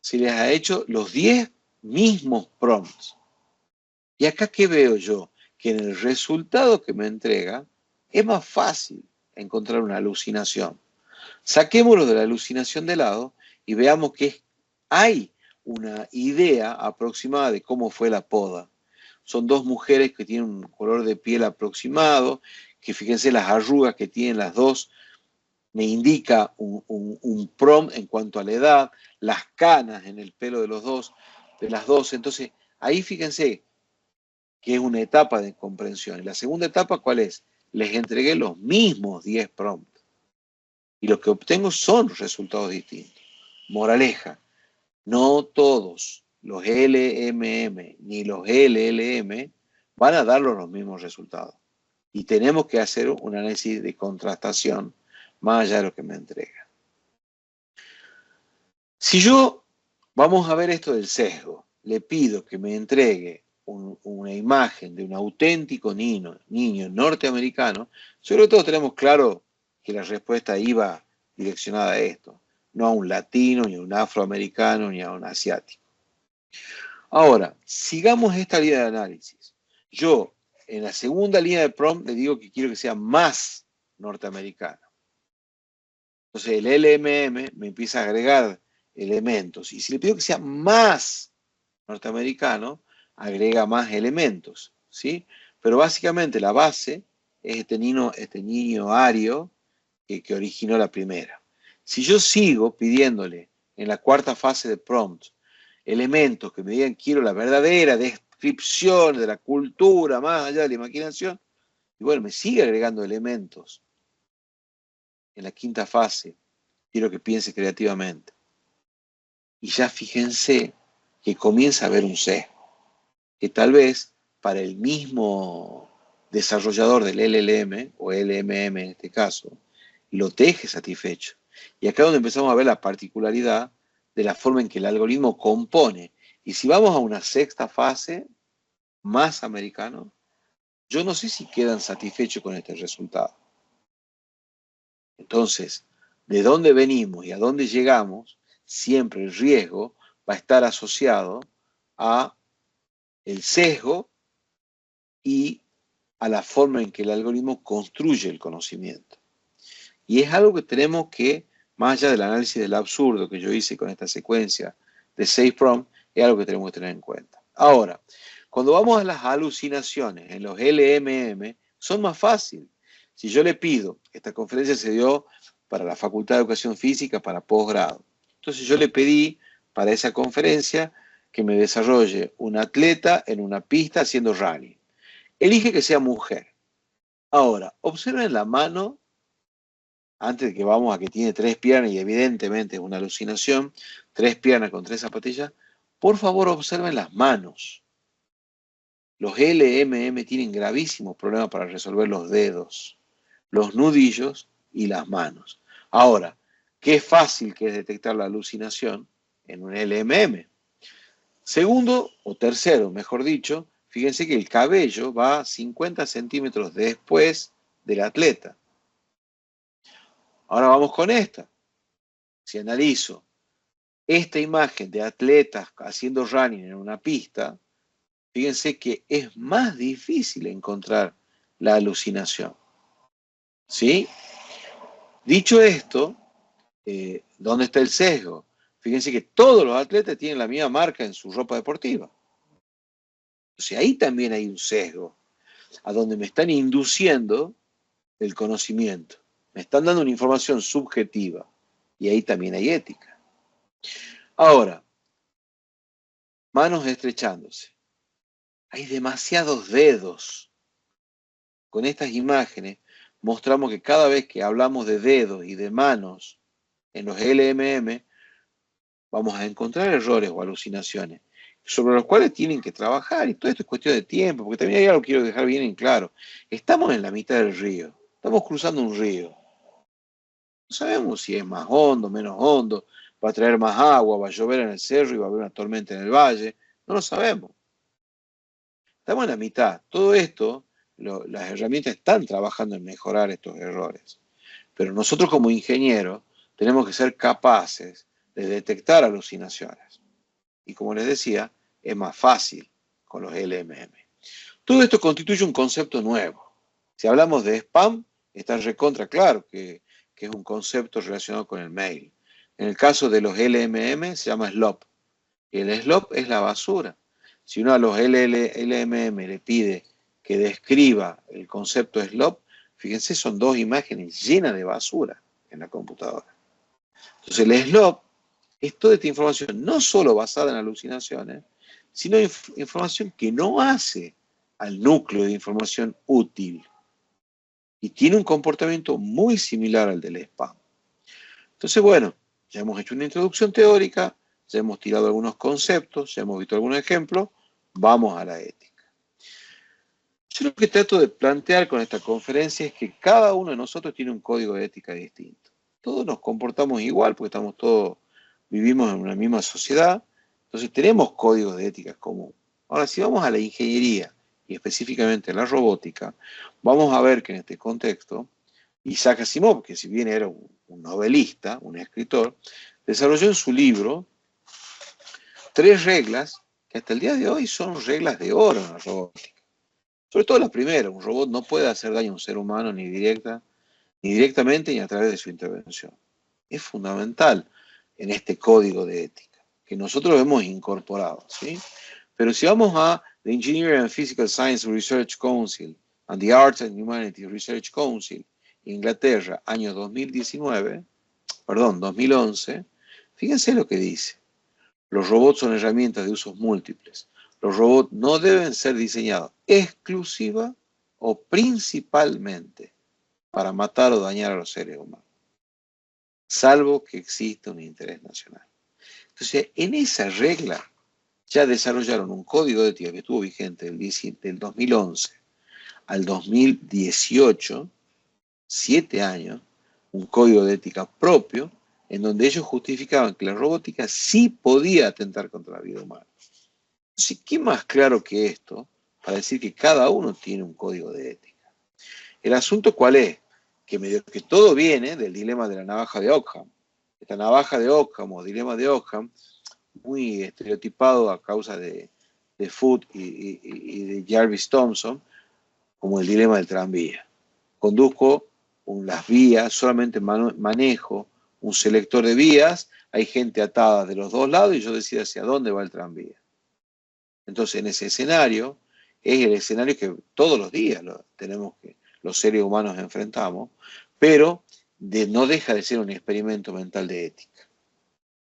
se les ha hecho los 10 mismos prompts. Y acá, ¿qué veo yo? Que en el resultado que me entrega es más fácil encontrar una alucinación. Saquémoslo de la alucinación de lado y veamos que hay una idea aproximada de cómo fue la poda. Son dos mujeres que tienen un color de piel aproximado, que fíjense las arrugas que tienen las dos, me indica un prompt en cuanto a la edad, las canas en el pelo de las dos. Entonces, ahí fíjense que es una etapa de comprensión. Y la segunda etapa, ¿cuál es? Les entregué los mismos 10 prompts. Y lo que obtengo son resultados distintos. Moraleja, no todos los LMM ni los LLM van a darnos los mismos resultados. Y tenemos que hacer un análisis de contrastación más allá de lo que me entrega. Si yo, vamos a ver esto del sesgo, le pido que me entregue una imagen de un auténtico niño norteamericano, sobre todo tenemos claro que la respuesta iba direccionada a esto, no a un latino, ni a un afroamericano, ni a un asiático. Ahora, sigamos esta línea de análisis. Yo, en la segunda línea de prompt, le digo que quiero que sea más norteamericano. Entonces, el LMM me empieza a agregar elementos. Y si le pido que sea más norteamericano, agrega más elementos, ¿sí? Pero básicamente la base es este niño ario que originó la primera. Si yo sigo pidiéndole en la cuarta fase de prompt elementos que me digan quiero la verdadera descripción de la cultura más allá de la imaginación, y bueno, me sigue agregando elementos en la quinta fase, quiero que piense creativamente. Y ya fíjense que comienza a haber un sesgo, que tal vez para el mismo desarrollador del LLM, o LMM en este caso, lo deje satisfecho. Y acá es donde empezamos a ver la particularidad de la forma en que el algoritmo compone. Y si vamos a una sexta fase, más americano, yo no sé si quedan satisfechos con este resultado. Entonces, de dónde venimos y a dónde llegamos, siempre el riesgo va a estar asociado a el sesgo y a la forma en que el algoritmo construye el conocimiento. Y es algo que tenemos que, más allá del análisis del absurdo que yo hice con esta secuencia de 6 prompts, es algo que tenemos que tener en cuenta. Ahora, cuando vamos a las alucinaciones en los LMM, son más fáciles. Si yo le pido, esta conferencia se dio para la Facultad de Educación Física para posgrado. Entonces yo le pedí para esa conferencia que me desarrolle un atleta en una pista haciendo running. Elige que sea mujer. Ahora, observen la mano, antes de que vamos a que tiene 3 piernas y evidentemente es una alucinación, 3 piernas con 3 zapatillas. Por favor, observen las manos. Los LMM tienen gravísimos problemas para resolver los dedos, los nudillos y las manos. Ahora, qué fácil que es detectar la alucinación en un LMM. Segundo, o tercero, mejor dicho, fíjense que el cabello va 50 centímetros después del atleta. Ahora vamos con esta. Si analizo esta imagen de atletas haciendo running en una pista, fíjense que es más difícil encontrar la alucinación. ¿Sí? Dicho esto, ¿dónde está el sesgo? Fíjense que todos los atletas tienen la misma marca en su ropa deportiva. Entonces ahí también hay un sesgo, a donde me están induciendo el conocimiento. Me están dando una información subjetiva. Y ahí también hay ética. Ahora, manos estrechándose. Hay demasiados dedos. Con estas imágenes mostramos que cada vez que hablamos de dedos y de manos en los LMM, vamos a encontrar errores o alucinaciones sobre los cuales tienen que trabajar, y todo esto es cuestión de tiempo, porque también hay algo que quiero dejar bien en claro. Estamos en la mitad del río, estamos cruzando un río. No sabemos si es más hondo, menos hondo, va a traer más agua, va a llover en el cerro y va a haber una tormenta en el valle, no lo sabemos. Estamos en la mitad. Todo esto, las herramientas están trabajando en mejorar estos errores. Pero nosotros como ingenieros tenemos que ser capaces de detectar alucinaciones. Y como les decía, es más fácil con los LMM. Todo esto constituye un concepto nuevo. Si hablamos de spam, está recontra claro que es un concepto relacionado con el mail. En el caso de los LMM se llama slop. Y el slop es la basura. Si uno a los LMM le pide que describa el concepto slop, fíjense, son 2 imágenes llenas de basura en la computadora. Entonces el slop es toda esta información, no solo basada en alucinaciones, sino información que no hace al núcleo de información útil. Y tiene un comportamiento muy similar al del spam. Entonces, bueno, ya hemos hecho una introducción teórica, ya hemos tirado algunos conceptos, ya hemos visto algunos ejemplos, vamos a la ética. Yo lo que trato de plantear con esta conferencia es que cada uno de nosotros tiene un código de ética distinto. Todos nos comportamos igual porque vivimos en una misma sociedad, entonces tenemos códigos de ética común. Ahora, si vamos a la ingeniería y específicamente a la robótica, vamos a ver que en este contexto, Isaac Asimov, que si bien era un novelista, un escritor, desarrolló en su libro 3 reglas que hasta el día de hoy son reglas de oro en la robótica. Sobre todo la primera, un robot no puede hacer daño a un ser humano ni directamente ni a través de su intervención. Es fundamental en este código de ética que nosotros hemos incorporado, ¿sí? Pero si vamos a the Engineering and Physical Science Research Council and the Arts and Humanities Research Council, Inglaterra, año 2011, fíjense lo que dice. Los robots son herramientas de usos múltiples. Los robots no deben ser diseñados exclusiva o principalmente para matar o dañar a los seres humanos, salvo que exista un interés nacional. Entonces, en esa regla ya desarrollaron un código de ética que estuvo vigente del 2011 al 2018, 7 años, un código de ética propio en donde ellos justificaban que la robótica sí podía atentar contra la vida humana. Entonces, ¿qué más claro que esto para decir que cada uno tiene un código de ética? El asunto, ¿cuál es? Que medio que todo viene del dilema de la navaja de Ockham. Esta navaja de Ockham o dilema de Ockham, muy estereotipado a causa de Foote y de Jarvis Thompson, como el dilema del tranvía. Conduzco las vías, solamente manejo un selector de vías, hay gente atada de los dos lados y yo decido hacia dónde va el tranvía. Entonces, en ese escenario, es el escenario que todos los días los seres humanos enfrentamos, pero no deja de ser un experimento mental de ética.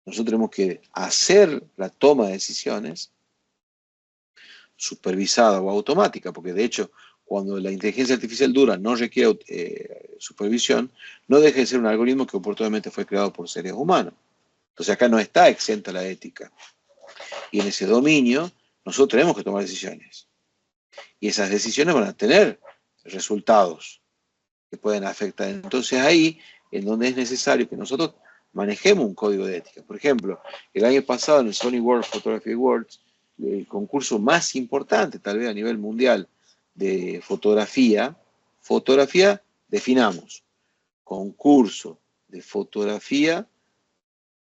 Nosotros tenemos que hacer la toma de decisiones supervisada o automática, porque de hecho, cuando la inteligencia artificial dura no requiere supervisión, no deja de ser un algoritmo que oportunamente fue creado por seres humanos. Entonces acá no está exenta la ética. Y en ese dominio, nosotros tenemos que tomar decisiones. Y esas decisiones van a tener resultados que pueden afectar. Entonces ahí, en donde es necesario que nosotros manejemos un código de ética. Por ejemplo, el año pasado en el Sony World Photography Awards, el concurso más importante tal vez a nivel mundial de fotografía, definamos, concurso de fotografía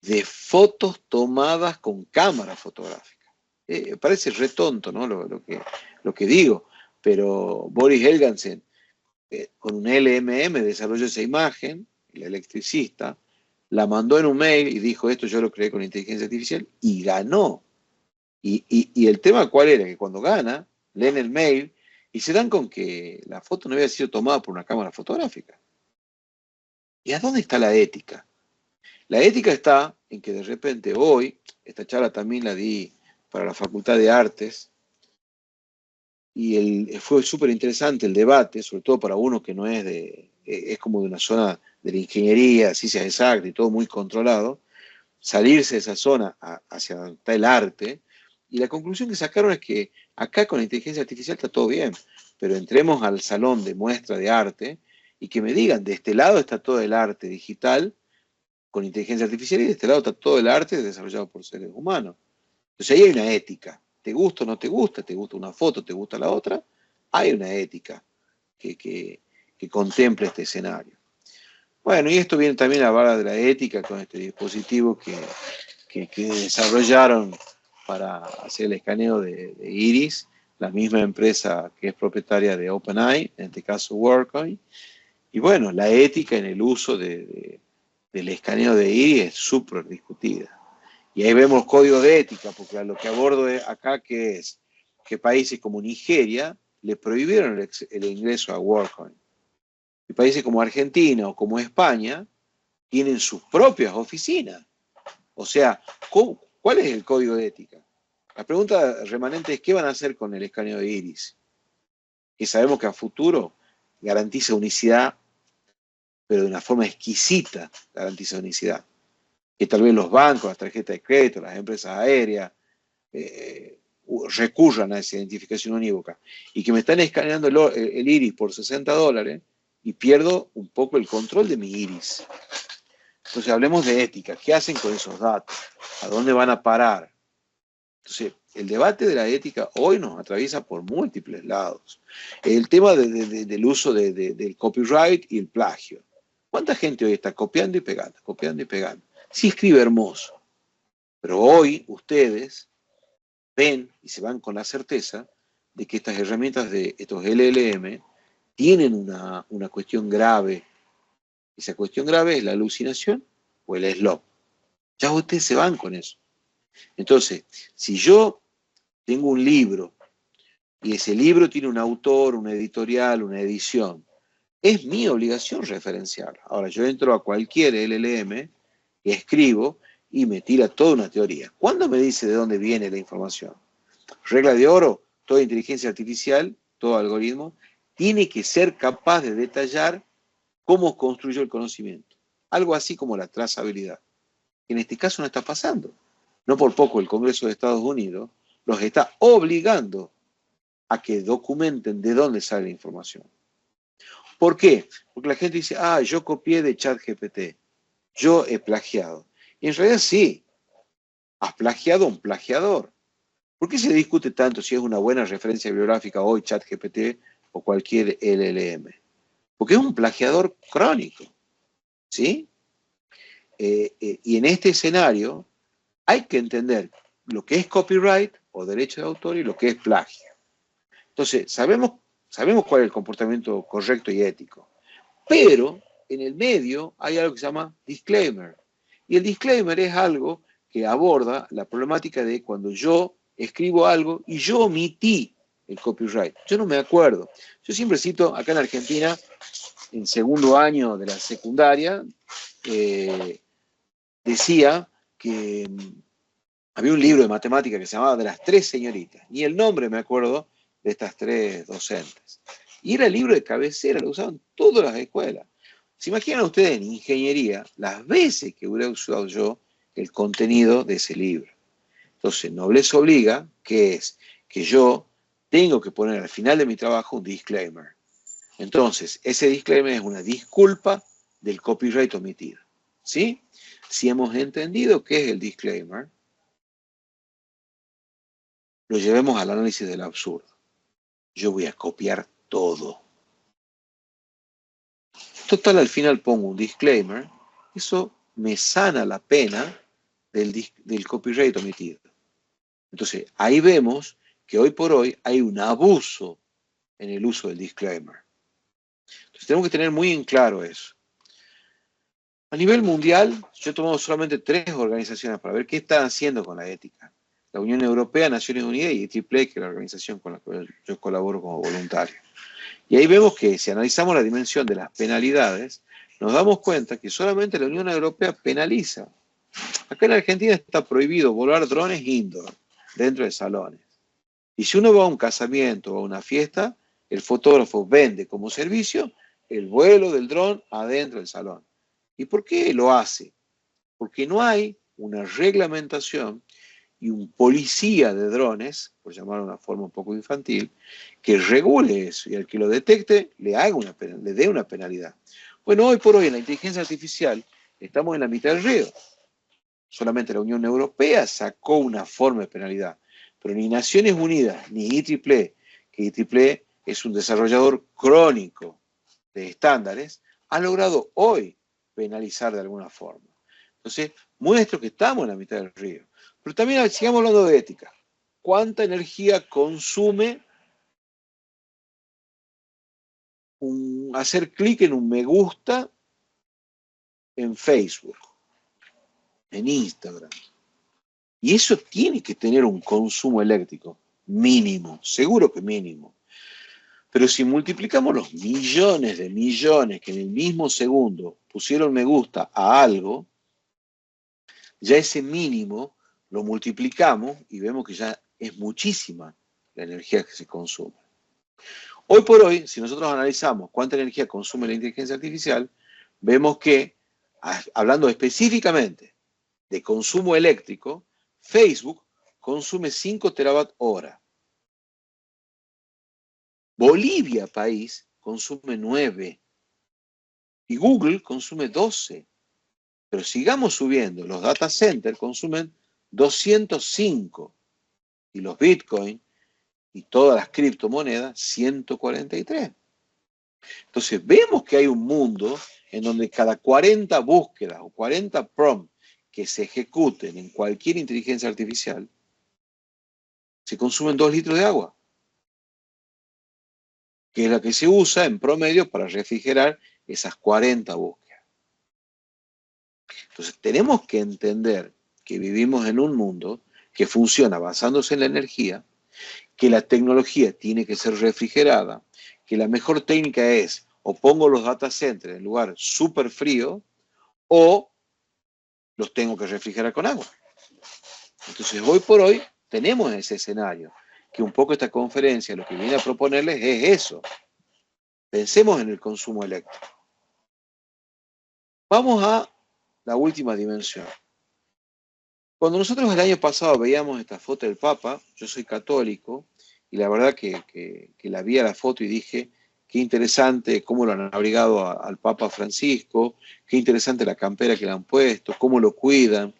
de fotos tomadas con cámara fotográfica. Parece re tonto, ¿no? Lo que digo, pero Boris Helgansen, con un LMM desarrolló esa imagen, el electricista, la mandó en un mail y dijo, esto yo lo creé con inteligencia artificial, y ganó. Y el tema cuál era, que cuando gana, leen el mail y se dan con que la foto no había sido tomada por una cámara fotográfica. ¿Y a dónde está la ética? La ética está en que de repente hoy, esta charla también la di para la Facultad de Artes, y fue súper interesante el debate, sobre todo para uno que no es como de una zona de la ingeniería, ciencias exactas y todo muy controlado, salirse de esa zona hacia donde está el arte, y la conclusión que sacaron es que acá con la inteligencia artificial está todo bien, pero entremos al salón de muestra de arte y que me digan, de este lado está todo el arte digital con inteligencia artificial y de este lado está todo el arte desarrollado por seres humanos. Entonces ahí hay una ética. ¿Te gusta o no te gusta? ¿Te gusta una foto? ¿Te gusta la otra? Hay una ética que contempla este escenario. Bueno, y esto viene también a hablar de la ética con este dispositivo que desarrollaron para hacer el escaneo de iris, la misma empresa que es propietaria de OpenAI, en este caso WorldCoin. Y bueno, la ética en el uso del escaneo de iris es súper discutida. Y ahí vemos códigos de ética, porque a lo que abordo acá que es que países como Nigeria le prohibieron el ingreso a WorldCoin. Y países como Argentina o como España tienen sus propias oficinas. O sea, ¿cuál es el código de ética? La pregunta remanente es ¿qué van a hacer con el escaneo de iris? Que sabemos que a futuro garantiza unicidad, pero de una forma exquisita garantiza unicidad. Que tal vez los bancos, las tarjetas de crédito, las empresas aéreas recurran a esa identificación unívoca. Y que me están escaneando el iris por $60 y pierdo un poco el control de mi iris. Entonces hablemos de ética. ¿Qué hacen con esos datos? ¿A dónde van a parar? Entonces, el debate de la ética hoy nos atraviesa por múltiples lados. El tema del uso del copyright y el plagio. ¿Cuánta gente hoy está copiando y pegando, copiando y pegando? Sí escribe hermoso, pero hoy ustedes ven y se van con la certeza de que estas herramientas de estos LLM tienen una cuestión grave. Esa cuestión grave es la alucinación o el slop. Ya ustedes se van con eso. Entonces, si yo tengo un libro y ese libro tiene un autor, una editorial, una edición, es mi obligación referenciarlo. Ahora, yo entro a cualquier LLM y escribo y me tira toda una teoría. ¿Cuándo me dice de dónde viene la información? Regla de oro, toda inteligencia artificial, todo algoritmo, tiene que ser capaz de detallar cómo construyó el conocimiento. Algo así como la trazabilidad. En este caso no está pasando. No por poco el Congreso de Estados Unidos los está obligando a que documenten de dónde sale la información. ¿Por qué? Porque la gente dice, yo copié de ChatGPT. yo he plagiado. Y en realidad sí, has plagiado a un plagiador. ¿Por qué se discute tanto si es una buena referencia bibliográfica hoy ChatGPT o cualquier LLM? Porque es un plagiador crónico, ¿sí? Y en este escenario hay que entender lo que es copyright o derecho de autor y lo que es plagio. Entonces, sabemos cuál es el comportamiento correcto y ético, pero en el medio hay algo que se llama disclaimer. Y el disclaimer es algo que aborda la problemática de cuando yo escribo algo y yo omití el copyright. Yo no me acuerdo. Yo siempre cito, acá en Argentina, en segundo año de la secundaria, decía que había un libro de matemática que se llamaba De las tres señoritas. Ni el nombre me acuerdo de estas tres docentes. Y era el libro de cabecera, lo usaban todas las escuelas. ¿Se imaginan ustedes en ingeniería las veces que hubiera usado yo el contenido de ese libro? Entonces, nobleza obliga, que es que yo tengo que poner al final de mi trabajo un disclaimer. Entonces, ese disclaimer es una disculpa del copyright omitido. ¿Sí? Si hemos entendido qué es el disclaimer, lo llevemos al análisis del absurdo. Yo voy a copiar todo. Total, al final pongo un disclaimer. Eso me sana la pena del copyright omitido. Entonces, ahí vemos que hoy por hoy hay un abuso en el uso del disclaimer. Entonces, tenemos que tener muy en claro eso. A nivel mundial, yo he tomado solamente 3 organizaciones para ver qué están haciendo con la ética. La Unión Europea, Naciones Unidas y AAA, que es la organización con la que yo colaboro como voluntario. Y ahí vemos que si analizamos la dimensión de las penalidades, nos damos cuenta que solamente la Unión Europea penaliza. Acá en Argentina está prohibido volar drones indoor, dentro de salones. Y si uno va a un casamiento o a una fiesta, el fotógrafo vende como servicio el vuelo del dron adentro del salón. ¿Y por qué lo hace? Porque no hay una reglamentación y un policía de drones, por llamarlo de una forma un poco infantil, que regule eso y al que lo detecte le dé una penalidad. Bueno, hoy por hoy en la inteligencia artificial estamos en la mitad del río. Solamente la Unión Europea sacó una forma de penalidad, pero ni Naciones Unidas ni IEEE, que IEEE es un desarrollador crónico de estándares, ha logrado hoy penalizar de alguna forma. Entonces, muestro que estamos en la mitad del río. Pero también sigamos hablando de ética. ¿Cuánta energía consume hacer clic en un me gusta en Facebook, en Instagram? Y eso tiene que tener un consumo eléctrico mínimo, seguro que mínimo. Pero si multiplicamos los millones de millones que en el mismo segundo pusieron me gusta a algo, ya ese mínimo lo multiplicamos y vemos que ya es muchísima la energía que se consume. Hoy por hoy, si nosotros analizamos cuánta energía consume la inteligencia artificial, vemos que, hablando específicamente de consumo eléctrico, Facebook consume 5 terawatt hora. Bolivia, país, consume 9. Y Google consume 12. Pero sigamos subiendo, los data centers consumen 205. Y los Bitcoin y todas las criptomonedas, 143. Entonces vemos que hay un mundo en donde cada 40 búsquedas o 40 prompts que se ejecuten en cualquier inteligencia artificial, se consumen 2 litros de agua, que es la que se usa en promedio para refrigerar esas 40 búsquedas. Entonces tenemos que entender que vivimos en un mundo que funciona basándose en la energía, que la tecnología tiene que ser refrigerada, que la mejor técnica es o pongo los data centers en lugar súper frío o los tengo que refrigerar con agua. Entonces, hoy por hoy tenemos ese escenario, que un poco esta conferencia lo que viene a proponerles es eso. Pensemos en el consumo eléctrico. Vamos a la última dimensión. Cuando nosotros el año pasado veíamos esta foto del Papa, yo soy católico, y la verdad que la vi a la foto y dije, qué interesante cómo lo han abrigado al Papa Francisco, qué interesante la campera que le han puesto, cómo lo cuidan,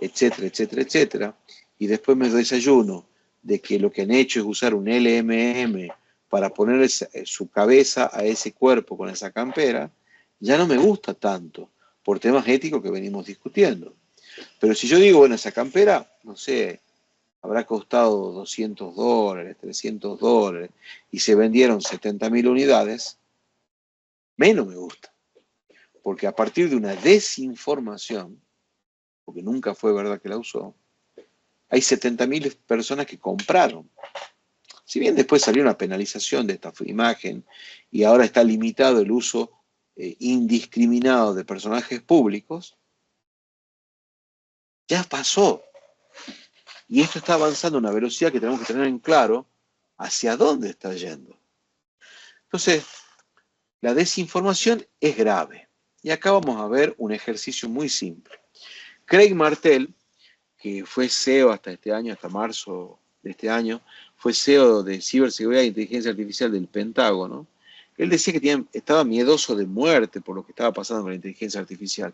etcétera, etcétera, etcétera. Y después me desayuno de que lo que han hecho es usar un LMM para poner su cabeza a ese cuerpo con esa campera, ya no me gusta tanto, por temas éticos que venimos discutiendo. Pero si yo digo, bueno, esa campera, no sé, habrá costado $200, $300, y se vendieron 70.000 unidades, menos me gusta. Porque a partir de una desinformación, porque nunca fue verdad que la usó, hay 70.000 personas que compraron. Si bien después salió una penalización de esta imagen y ahora está limitado el uso indiscriminado de personajes públicos, ya pasó. Y esto está avanzando a una velocidad que tenemos que tener en claro hacia dónde está yendo. Entonces, la desinformación es grave. Y acá vamos a ver un ejercicio muy simple. Craig Martell, que fue CEO hasta este año, hasta marzo de este año, fue CEO de ciberseguridad e inteligencia artificial del Pentágono. Él decía que estaba miedoso de muerte por lo que estaba pasando con la inteligencia artificial.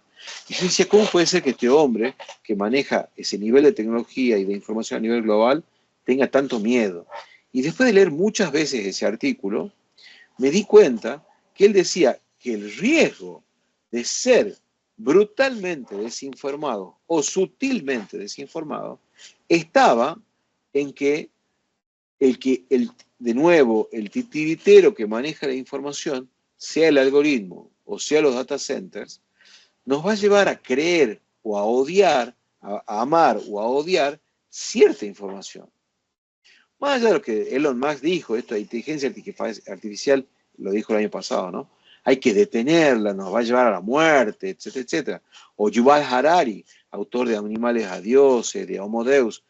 Y yo decía, ¿cómo puede ser que este hombre, que maneja ese nivel de tecnología y de información a nivel global, tenga tanto miedo? Y después de leer muchas veces ese artículo, me di cuenta que él decía que el riesgo de ser brutalmente desinformado o sutilmente desinformado estaba en que de nuevo, el titiritero que maneja la información, sea el algoritmo o sea los data centers, nos va a llevar a creer o a odiar, a amar o a odiar cierta información. Más allá de lo que Elon Musk dijo, esto de inteligencia artificial, lo dijo el año pasado, ¿no? Hay que detenerla, nos va a llevar a la muerte, etcétera, etcétera. O Yuval Harari, autor de Animales a Dioses, de Homo Deus,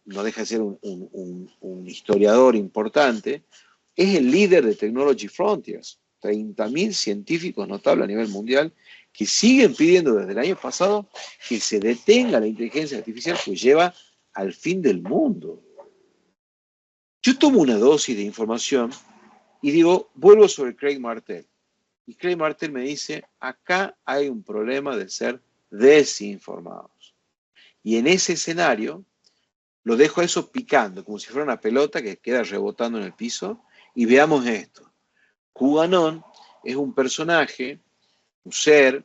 no deja de ser un historiador importante, es el líder de Technology Frontiers. 30.000 científicos notables a nivel mundial que siguen pidiendo desde el año pasado que se detenga la inteligencia artificial que lleva al fin del mundo. Yo tomo una dosis de información y digo, vuelvo sobre Craig Martell. Y Craig Martell me dice, acá hay un problema de ser desinformados. Y en ese escenario, lo dejo a eso picando, como si fuera una pelota que queda rebotando en el piso, y veamos esto. QAnon es un personaje, un ser,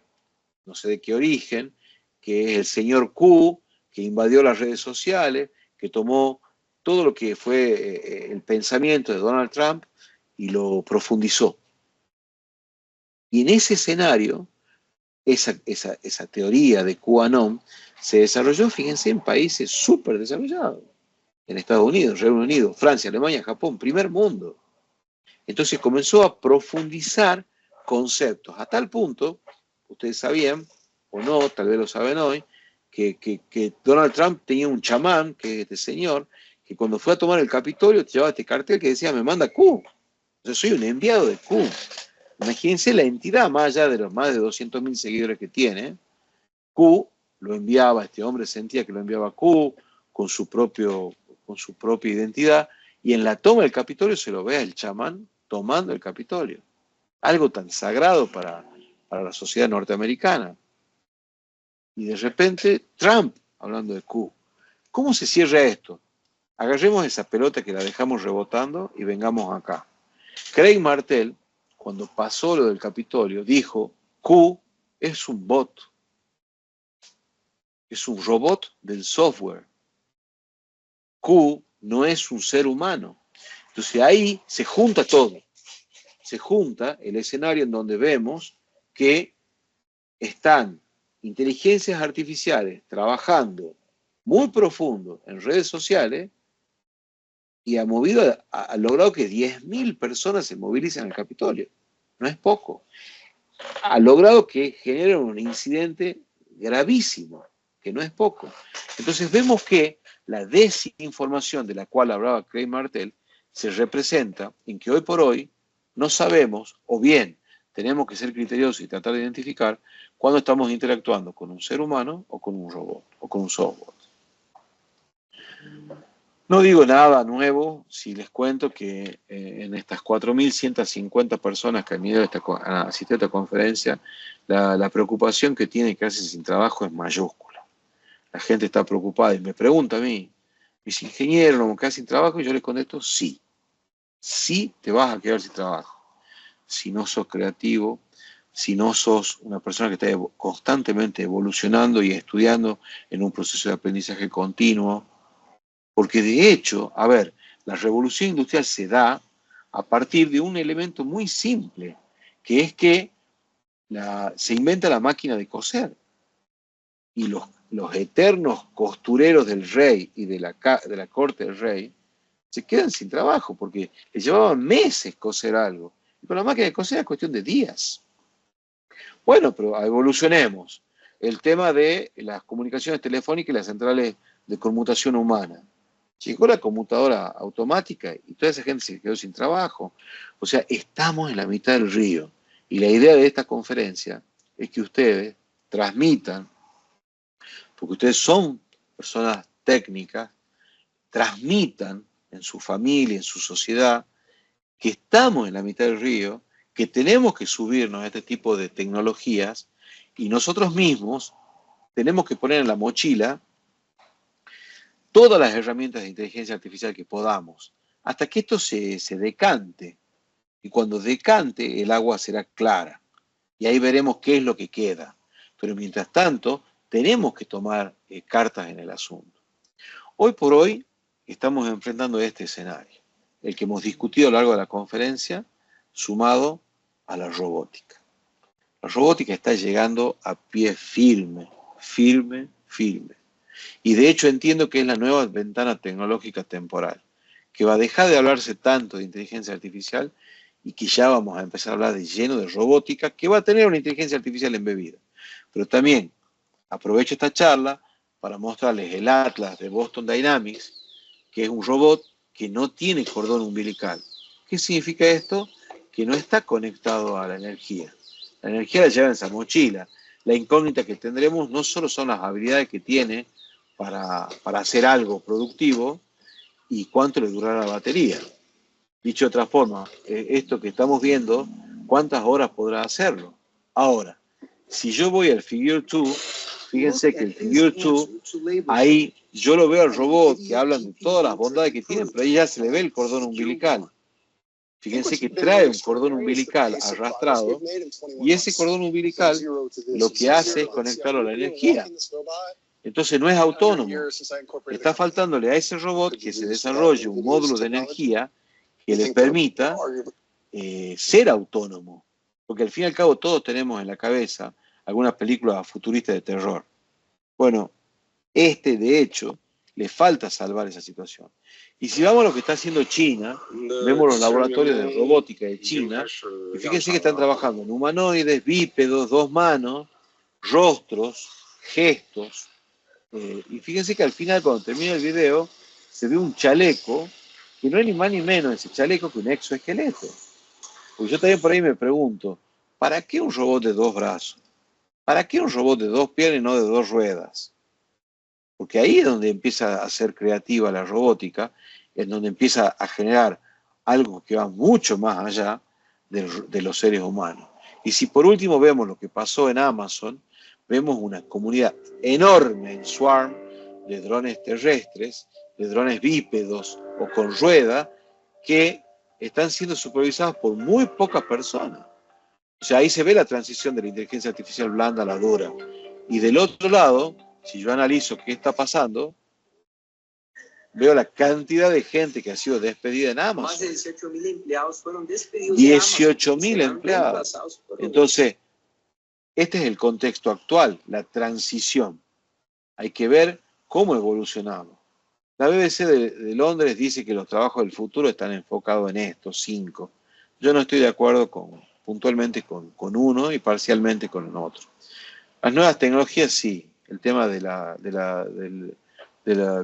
no sé de qué origen, que es el señor Q, que invadió las redes sociales, que tomó todo lo que fue el pensamiento de Donald Trump y lo profundizó. Y en ese escenario, esa teoría de QAnon se desarrolló, fíjense, en países súper desarrollados. En Estados Unidos, Reino Unido, Francia, Alemania, Japón, primer mundo. Entonces comenzó a profundizar conceptos, a tal punto, ustedes sabían, o no, tal vez lo saben hoy, que Donald Trump tenía un chamán, que es este señor, que cuando fue a tomar el Capitolio llevaba este cartel que decía, me manda Q. Yo soy un enviado de Q. Imagínense la entidad, más allá de los más de 200.000 seguidores que tiene, Q lo enviaba, este hombre sentía que lo enviaba Q con su propia identidad, y en la toma del Capitolio se lo ve al chamán tomando el Capitolio. Algo tan sagrado para la sociedad norteamericana. Y de repente, Trump, hablando de Q. ¿Cómo se cierra esto? Agarremos esa pelota que la dejamos rebotando y vengamos acá. Craig Martell, cuando pasó lo del Capitolio, dijo, Q es un bot. Es un robot del software. Q no es un ser humano. Entonces ahí se junta todo. Se junta el escenario en donde vemos que están inteligencias artificiales trabajando muy profundo en redes sociales y ha logrado que 10.000 personas se movilicen al Capitolio. No es poco. Ha logrado que genere un incidente gravísimo, que no es poco. Entonces vemos que la desinformación de la cual hablaba Craig Martell se representa en que hoy por hoy no sabemos, o bien tenemos que ser criteriosos y tratar de identificar cuando estamos interactuando con un ser humano o con un robot o con un software. No digo nada nuevo si les cuento que en estas 4.150 personas que han ido a asistir a esta conferencia, la preocupación que tienen quedarse sin trabajo es mayúscula. La gente está preocupada y me pregunta a mí, ¿mis ingenieros no me quedan sin trabajo? Y yo les contesto, sí. Sí te vas a quedar sin trabajo. Si no sos creativo, si no sos una persona que está constantemente evolucionando y estudiando en un proceso de aprendizaje continuo. Porque de hecho, a ver, la revolución industrial se da a partir de un elemento muy simple, que es que se inventa la máquina de coser. Y los eternos costureros del rey y de la corte del rey se quedan sin trabajo porque les llevaban meses coser algo. Y con la máquina de coser es cuestión de días. Bueno, pero evolucionemos. El tema de las comunicaciones telefónicas y las centrales de conmutación humana. Llegó la computadora automática y toda esa gente se quedó sin trabajo. O sea, estamos en la mitad del río. Y la idea de esta conferencia es que ustedes transmitan, porque ustedes son personas técnicas, transmitan en su familia, en su sociedad, que estamos en la mitad del río, que tenemos que subirnos a este tipo de tecnologías y nosotros mismos tenemos que poner en la mochila todas las herramientas de inteligencia artificial que podamos, hasta que esto se decante. Y cuando decante, el agua será clara. Y ahí veremos qué es lo que queda. Pero mientras tanto, tenemos que tomar cartas en el asunto. Hoy por hoy, estamos enfrentando este escenario, el que hemos discutido a lo largo de la conferencia, sumado a la robótica. La robótica está llegando a pie firme, firme, firme. Y de hecho entiendo que es la nueva ventana tecnológica temporal, que va a dejar de hablarse tanto de inteligencia artificial y que ya vamos a empezar a hablar de lleno de robótica, que va a tener una inteligencia artificial embebida. Pero también aprovecho esta charla para mostrarles el Atlas de Boston Dynamics, que es un robot que no tiene cordón umbilical. ¿Qué significa esto? Que no está conectado a la energía. La energía la lleva en esa mochila. La incógnita que tendremos no solo son las habilidades que tiene para hacer algo productivo y cuánto le durará la batería. Dicho de otra forma, esto que estamos viendo, ¿cuántas horas podrá hacerlo? Ahora, si yo voy al Figure 2, fíjense que el Figure 2, ahí yo lo veo al robot que hablan de todas las bondades que tienen, pero ahí ya se le ve el cordón umbilical. Fíjense que trae un cordón umbilical arrastrado y ese cordón umbilical lo que hace es conectarlo a la energía. Entonces no es autónomo. Está faltándole a ese robot que se desarrolle un módulo de energía que le permita ser autónomo. Porque al fin y al cabo todos tenemos en la cabeza algunas películas futuristas de terror. Bueno, de hecho, le falta salvar esa situación. Y si vamos a lo que está haciendo China, vemos los laboratorios de robótica de China, y fíjense que están trabajando en humanoides, bípedos, dos manos, rostros, gestos, y fíjense que al final, cuando termina el video, se ve un chaleco, que no es ni más ni menos ese chaleco que un exoesqueleto. Porque yo también por ahí me pregunto, ¿para qué un robot de dos brazos? ¿Para qué un robot de dos piernas y no de dos ruedas? Porque ahí es donde empieza a ser creativa la robótica, es donde empieza a generar algo que va mucho más allá de los seres humanos. Y si por último vemos lo que pasó en Amazon, vemos una comunidad enorme en Swarm de drones terrestres, de drones bípedos o con rueda, que están siendo supervisados por muy pocas personas. O sea, ahí se ve la transición de la inteligencia artificial blanda a la dura. Y del otro lado, si yo analizo qué está pasando, veo la cantidad de gente que ha sido despedida en Amazon. Más de 18.000 empleados fueron despedidos. 18.000 empleados. Entonces, este es el contexto actual, la transición. Hay que ver cómo evolucionamos. La BBC de Londres dice que los trabajos del futuro están enfocados en estos 5. Yo no estoy de acuerdo puntualmente con uno y parcialmente con el otro. Las nuevas tecnologías sí, el tema de la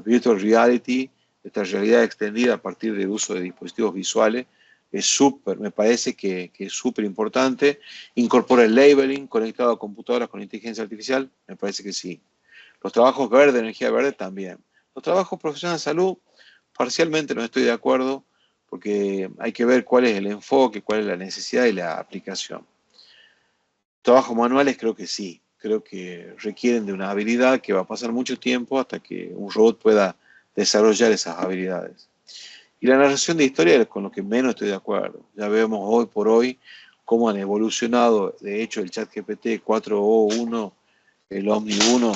virtual reality, de esta realidad extendida a partir del uso de dispositivos visuales, me parece que es súper importante. Incorpora el labeling conectado a computadoras con inteligencia artificial, me parece que sí. Los trabajos verdes, energía verde también. Los trabajos profesionales de salud parcialmente no estoy de acuerdo, porque hay que ver cuál es el enfoque, cuál es la necesidad y la aplicación. Trabajos manuales creo que sí, creo que requieren de una habilidad que va a pasar mucho tiempo hasta que un robot pueda desarrollar esas habilidades. Y la narración de historia es con lo que menos estoy de acuerdo. Ya vemos hoy por hoy cómo han evolucionado, de hecho el ChatGPT 4o1, el Omni 1,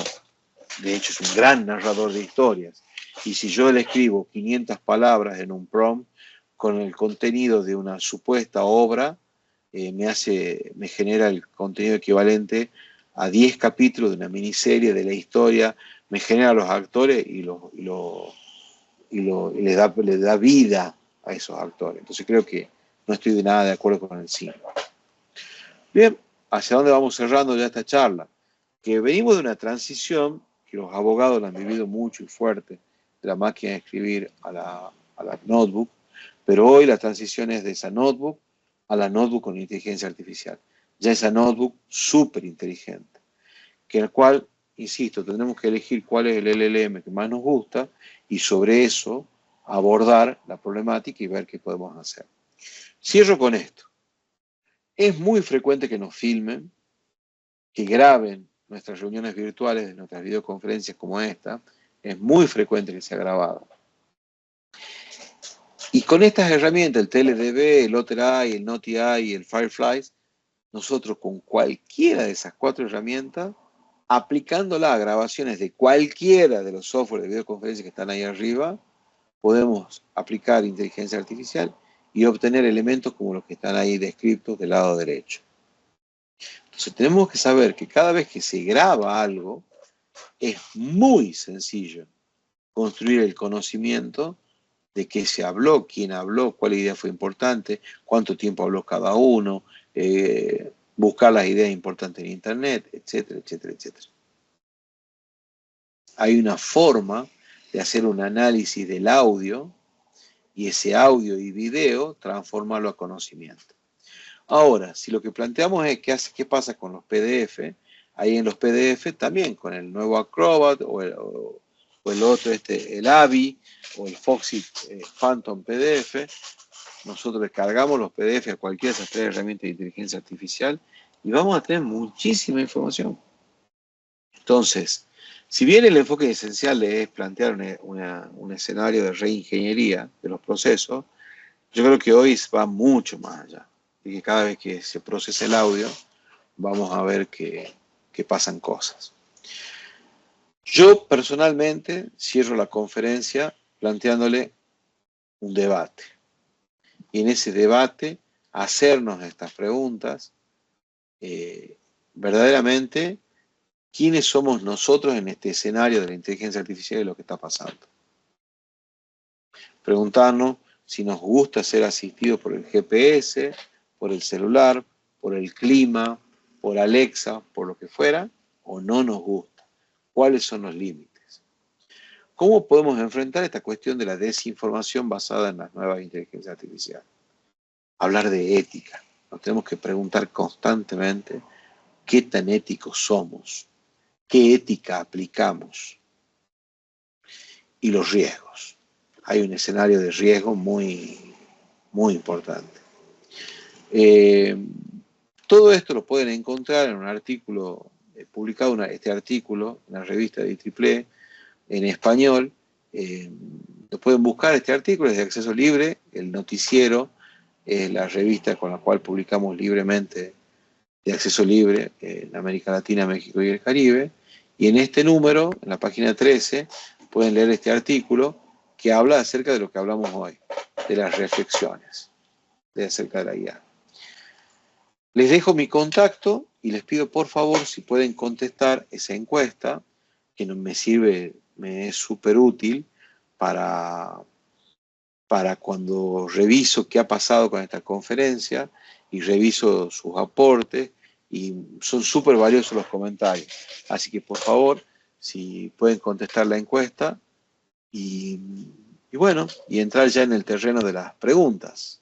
de hecho es un gran narrador de historias. Y si yo le escribo 500 palabras en un prompt con el contenido de una supuesta obra, me genera el contenido equivalente a 10 capítulos de una miniserie de la historia, me genera los actores y le da vida a esos actores. Entonces creo que no estoy de nada de acuerdo con el cine. Bien, ¿hacia dónde vamos cerrando ya esta charla? Que venimos de una transición que los abogados la han vivido mucho y fuerte, de la máquina de escribir a la notebook, pero hoy la transición es de esa notebook a la notebook con inteligencia artificial. Ya esa notebook súper inteligente, que en la cual, insisto, tendremos que elegir cuál es el LLM que más nos gusta y sobre eso abordar la problemática y ver qué podemos hacer. Cierro con esto. Es muy frecuente que nos filmen, que graben nuestras reuniones virtuales, nuestras videoconferencias como esta. Es muy frecuente que sea grabado. Y con estas herramientas, el TLDB, el OtterEye, el NotiEye y el Firefly, nosotros con cualquiera de esas 4 herramientas, aplicándola a grabaciones de cualquiera de los software de videoconferencia que están ahí arriba, podemos aplicar inteligencia artificial y obtener elementos como los que están ahí descritos del lado derecho. Entonces tenemos que saber que cada vez que se graba algo, es muy sencillo construir el conocimiento de qué se habló, quién habló, cuál idea fue importante, cuánto tiempo habló cada uno, buscar las ideas importantes en Internet, etcétera, etcétera, etcétera. Hay una forma de hacer un análisis del audio y ese audio y video transformarlo a conocimiento. Ahora, si lo que planteamos es qué pasa con los PDF, ahí en los PDF también con el nuevo Acrobat o el otro, el AVI o el Foxit Phantom PDF, nosotros descargamos los PDF a cualquiera de esas 3 herramientas de inteligencia artificial y vamos a tener muchísima información. Entonces, si bien el enfoque esencial es plantear un escenario de reingeniería de los procesos, yo creo que hoy va mucho más allá. Y que cada vez que se procesa el audio, vamos a ver que pasan cosas. Yo personalmente cierro la conferencia planteándole un debate. Y en ese debate, hacernos estas preguntas, verdaderamente, ¿quiénes somos nosotros en este escenario de la inteligencia artificial y lo que está pasando? Preguntarnos si nos gusta ser asistidos por el GPS, por el celular, por el clima, por Alexa, por lo que fuera, o no nos gusta. ¿Cuáles son los límites? ¿Cómo podemos enfrentar esta cuestión de la desinformación basada en las nuevas inteligencias artificiales? Hablar de ética. Nos tenemos que preguntar constantemente qué tan éticos somos, qué ética aplicamos y los riesgos. Hay un escenario de riesgo muy, muy importante. Todo esto lo pueden encontrar en un artículo publicado, este artículo en la revista de IEEE en español. Lo pueden buscar, este artículo es de acceso libre, el noticiero es la revista con la cual publicamos libremente de acceso libre en América Latina, México y el Caribe. Y en este número, en la página 13, pueden leer este artículo que habla acerca de lo que hablamos hoy, de las reflexiones acerca de la IA. Les dejo mi contacto y les pido por favor si pueden contestar esa encuesta, que me sirve, me es súper útil para cuando reviso qué ha pasado con esta conferencia y reviso sus aportes, y son súper valiosos los comentarios. Así que por favor, si pueden contestar la encuesta y bueno, y entrar ya en el terreno de las preguntas.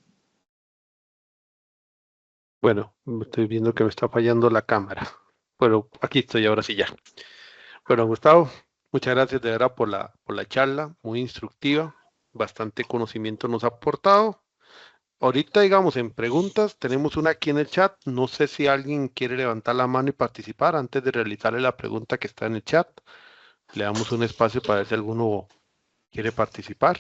Bueno, estoy viendo que me está fallando la cámara, pero aquí estoy ahora sí ya. Bueno, Gustavo, muchas gracias de verdad por la charla, muy instructiva. bastante conocimiento nos ha aportado. Ahorita, digamos, en preguntas, tenemos una aquí en el chat. No sé si alguien quiere levantar la mano y participar antes de realizarle la pregunta que está en el chat. Le damos un espacio para ver si alguno quiere participar.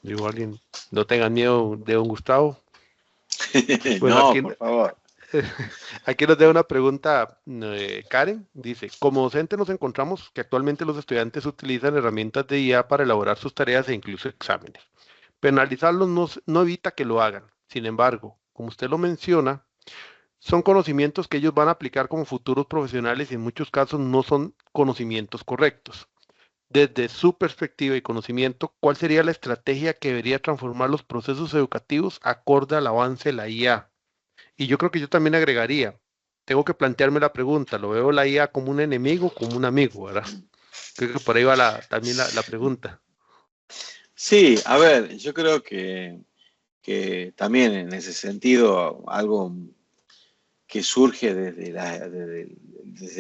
Digo, alguien, no tengan miedo de don Gustavo. Bueno, No, aquí, por favor. aquí nos da una pregunta Karen. Dice, como docente nos encontramos que actualmente los estudiantes utilizan herramientas de IA para elaborar sus tareas e incluso exámenes. Penalizarlos no evita que lo hagan. Sin embargo, como usted lo menciona, son conocimientos que ellos van a aplicar como futuros profesionales y en muchos casos no son conocimientos correctos. Desde su perspectiva y conocimiento, ¿cuál sería la estrategia que debería transformar los procesos educativos acorde al avance de la IA? Y yo creo que yo también agregaría, tengo que plantearme la pregunta, ¿lo veo la IA como un enemigo o como un amigo, verdad? Creo que por ahí va también la pregunta. Sí, a ver, yo creo que también en ese sentido algo que surge desde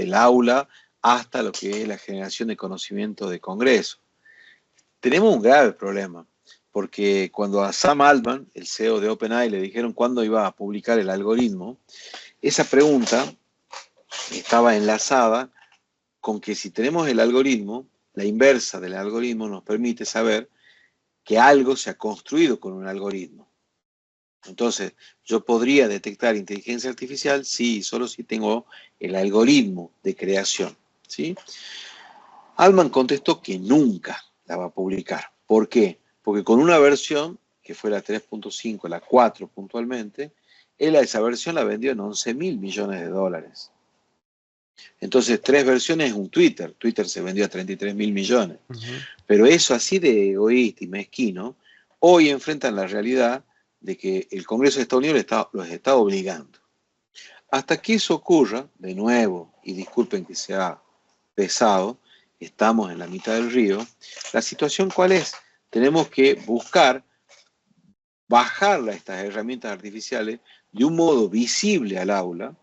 el aula hasta lo que es la generación de conocimiento de Congreso. Tenemos un grave problema, porque cuando a Sam Altman, el CEO de OpenAI, le dijeron cuándo iba a publicar el algoritmo, esa pregunta estaba enlazada con que si tenemos el algoritmo, la inversa del algoritmo nos permite saber que algo se ha construido con un algoritmo. Entonces, yo podría detectar inteligencia artificial solo si tengo el algoritmo de creación, ¿sí? Altman contestó que nunca la va a publicar. ¿Por qué? Porque con una versión, que fue la 3.5, la 4 puntualmente, él a esa versión la vendió en 11.000 millones de dólares. Entonces, 3 versiones es un Twitter. Twitter se vendió a 33.000 millones. Pero eso así de egoísta y mezquino, hoy enfrentan la realidad de que el Congreso de Estados Unidos los está obligando. Hasta que eso ocurra, de nuevo, y disculpen que sea pesado, estamos en la mitad del río, la situación ¿cuál es? Tenemos que buscar bajarla a estas herramientas artificiales de un modo visible al aula,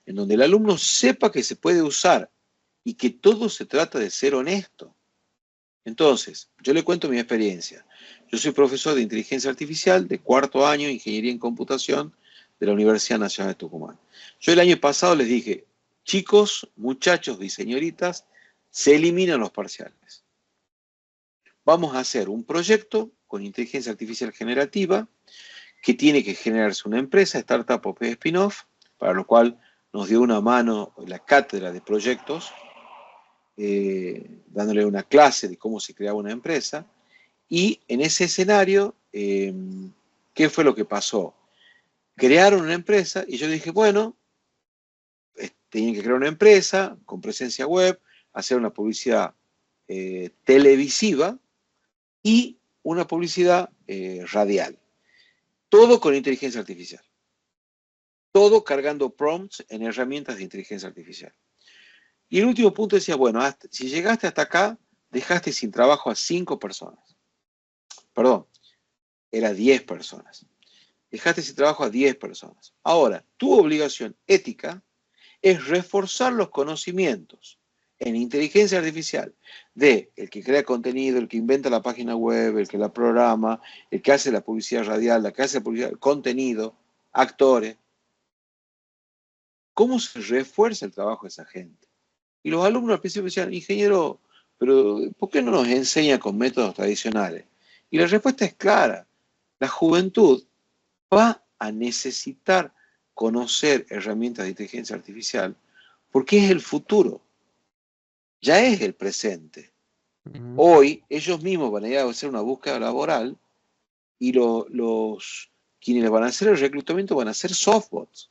en donde el alumno sepa que se puede usar y que todo se trata de ser honesto. Entonces, yo le cuento mi experiencia. Yo soy profesor de inteligencia artificial de 4º año, ingeniería en computación de la Universidad Nacional de Tucumán. Yo el año pasado les dije, chicos, muchachos y señoritas, se eliminan los parciales. Vamos a hacer un proyecto con inteligencia artificial generativa que tiene que generarse una empresa, startup o spin-off, para lo cual nos dio una mano la cátedra de proyectos, dándole una clase de cómo se creaba una empresa. Y en ese escenario, ¿qué fue lo que pasó? Crearon una empresa y yo dije, bueno, tenían que crear una empresa con presencia web, hacer una publicidad televisiva y una publicidad radial. Todo con inteligencia artificial. Todo cargando prompts en herramientas de inteligencia artificial. Y el último punto decía, bueno, si llegaste hasta acá, dejaste sin trabajo a 5 personas. Perdón, era 10 personas. Dejaste sin trabajo a 10 personas. Ahora, tu obligación ética es reforzar los conocimientos en inteligencia artificial de el que crea contenido, el que inventa la página web, el que la programa, el que hace la publicidad radial, el que hace la publicidad, contenido, actores. ¿Cómo se refuerza el trabajo de esa gente? Y los alumnos al principio decían, ingeniero, pero ¿por qué no nos enseña con métodos tradicionales? Y la respuesta es clara. La juventud va a necesitar conocer herramientas de inteligencia artificial porque es el futuro, ya es el presente. Hoy ellos mismos van a ir a hacer una búsqueda laboral y quienes les van a hacer el reclutamiento van a ser softbots.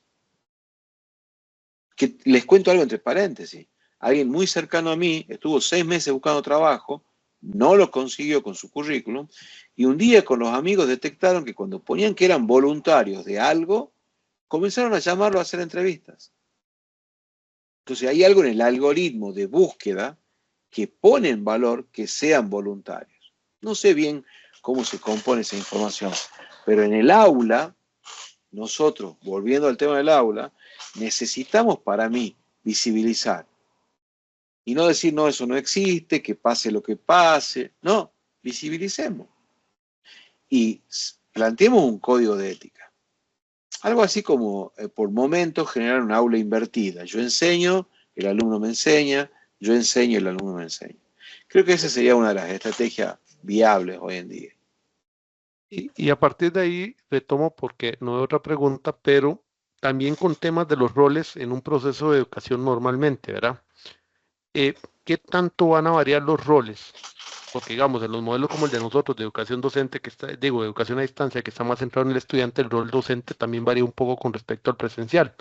Que les cuento algo entre paréntesis. Alguien muy cercano a mí estuvo 6 meses buscando trabajo, no lo consiguió con su currículum, y un día con los amigos detectaron que cuando ponían que eran voluntarios de algo, comenzaron a llamarlo a hacer entrevistas. Entonces hay algo en el algoritmo de búsqueda que pone en valor que sean voluntarios. No sé bien cómo se compone esa información, pero en el aula, nosotros, volviendo al tema del aula, necesitamos para mí visibilizar y no decir, no, eso no existe, que pase lo que pase. No, visibilicemos y planteemos un código de ética. Algo así como, por momentos, generar un aula invertida. Yo enseño, el alumno me enseña, yo enseño, el alumno me enseña. Creo que esa sería una de las estrategias viables hoy en día. Y a partir de ahí retomo porque no hay otra pregunta, pero también con temas de los roles en un proceso de educación normalmente, ¿verdad? Eh, ¿Qué tanto van a variar los roles? Porque digamos, en los modelos como el de nosotros, de educación docente, que está, digo, de educación a distancia, que está más centrado en el estudiante, el rol docente también varía un poco con respecto al presencial.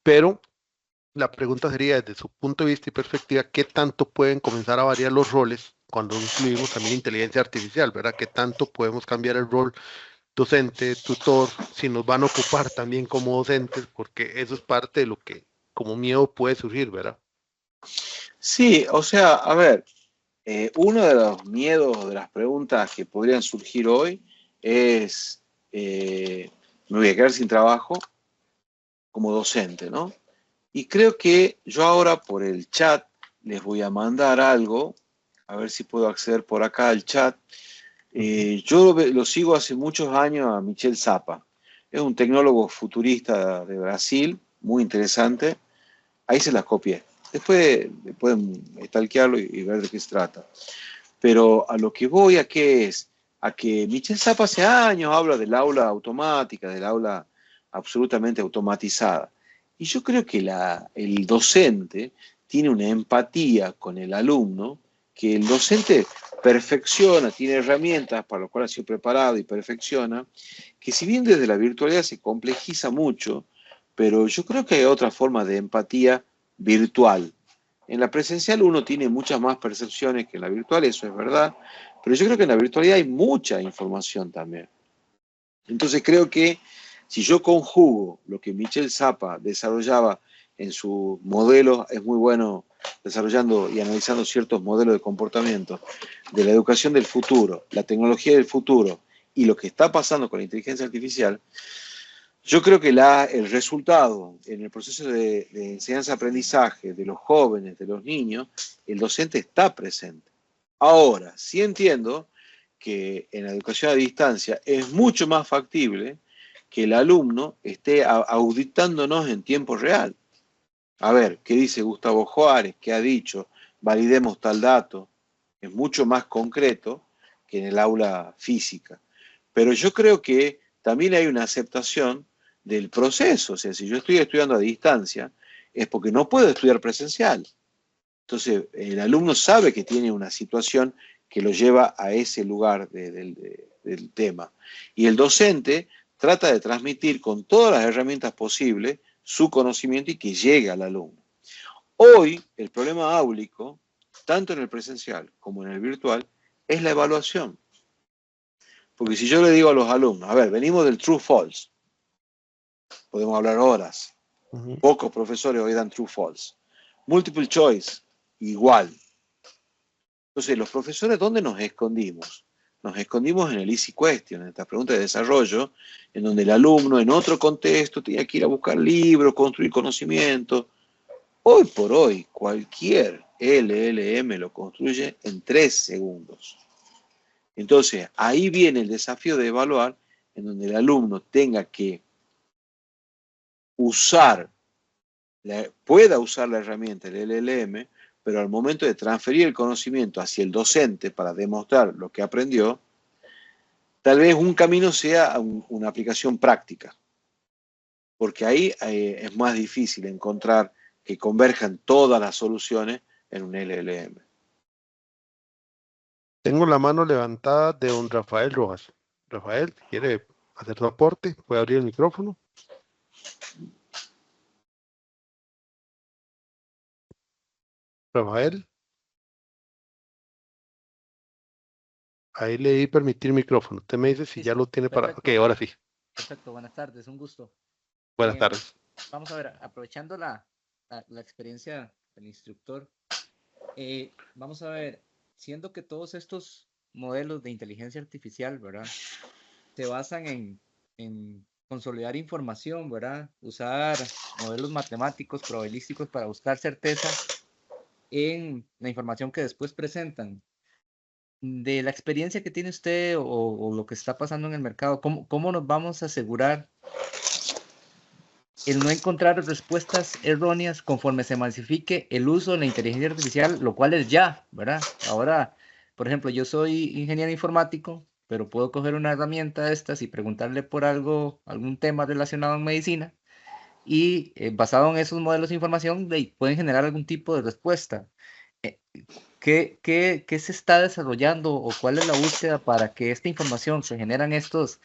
Pero la pregunta sería, desde su punto de vista y perspectiva, ¿qué tanto pueden comenzar a variar los roles cuando incluimos también inteligencia artificial, ¿verdad? ¿Qué tanto podemos cambiar el rol docente, tutor, si nos van a ocupar también como docentes? Porque eso es parte de lo que como miedo puede surgir, ¿verdad? Sí, o sea, a ver, uno de los miedos, de las preguntas que podrían surgir hoy es, me voy a quedar sin trabajo como docente, ¿no? Y creo que yo ahora por el chat les voy a mandar algo, a ver si puedo acceder por acá al chat. Yo lo sigo hace muchos años a Michel Zappa. Es un tecnólogo futurista de Brasil, muy interesante. Ahí se las copié. Después pueden stalkearlo y ver de qué se trata. Pero a lo que voy a qué es, a que Michel Zappa hace años habla del aula automática, del aula absolutamente automatizada. Y yo creo que el docente tiene una empatía con el alumno, que el docente perfecciona, tiene herramientas para lo cual ha sido preparado y perfecciona, que si bien desde la virtualidad se complejiza mucho, pero yo creo que hay otra forma de empatía virtual. En la presencial uno tiene muchas más percepciones que en la virtual, eso es verdad, pero yo creo que en la virtualidad hay mucha información también. Entonces creo que si yo conjugo lo que Michel Zappa desarrollaba en sus modelos, es muy bueno desarrollando y analizando ciertos modelos de comportamiento de la educación del futuro, la tecnología del futuro y lo que está pasando con la inteligencia artificial, yo creo que el resultado en el proceso de enseñanza-aprendizaje de los jóvenes, de los niños, el docente está presente. Ahora, sí entiendo que en la educación a distancia es mucho más factible que el alumno esté auditándonos en tiempo real. A ver, ¿qué dice Gustavo Juárez? ¿Qué ha dicho? Validemos tal dato. Es mucho más concreto que en el aula física. Pero yo creo que también hay una aceptación del proceso. O sea, si yo estoy estudiando a distancia, es porque no puedo estudiar presencial. Entonces, el alumno sabe que tiene una situación que lo lleva a ese lugar del tema. Y el docente trata de transmitir con todas las herramientas posibles su conocimiento y que llegue al alumno. Hoy, el problema áulico, tanto en el presencial como en el virtual, es la evaluación. Porque si yo le digo a los alumnos, a ver, venimos del true false, podemos hablar horas. Pocos profesores hoy dan true false. Multiple choice, igual. Entonces, los profesores, ¿dónde nos escondimos? Nos escondimos en el easy question, en esta pregunta de desarrollo, en donde el alumno, en otro contexto, tenía que ir a buscar libros, construir conocimiento. Hoy por hoy, cualquier LLM lo construye en 3 segundos. Entonces, ahí viene el desafío de evaluar, en donde el alumno tenga que pueda usar la herramienta del LLM, pero al momento de transferir el conocimiento hacia el docente para demostrar lo que aprendió, tal vez un camino sea una aplicación práctica, porque ahí es más difícil encontrar que converjan todas las soluciones en un LLM. Tengo la mano levantada de don Rafael Rojas. Rafael, ¿quiere hacer su aporte? ¿Puede abrir el micrófono? Rafael, ahí le di permitir micrófono. Usted me dice si Sí, ya lo tiene para... Ok, perfecto, ahora sí. perfecto. Buenas tardes, un gusto. Buenas tardes. Vamos a ver, aprovechando la experiencia del instructor, vamos a ver, siendo que todos estos modelos de inteligencia artificial, ¿verdad? Se basan en consolidar información, ¿verdad? Usar modelos matemáticos, probabilísticos para buscar certeza en la información que después presentan. de la experiencia que tiene usted o lo que está pasando en el mercado, ¿cómo nos vamos a asegurar el no encontrar respuestas erróneas conforme se masifique el uso de la inteligencia artificial, lo cual es ya, ¿verdad? Ahora, por ejemplo, yo soy ingeniero informático, pero puedo coger una herramienta de estas y preguntarle por algo, algún tema relacionado en medicina, y basado en esos modelos de información, pueden generar algún tipo de respuesta. Eh, ¿Qué se está desarrollando o cuál es la búsqueda para que esta información se generan estos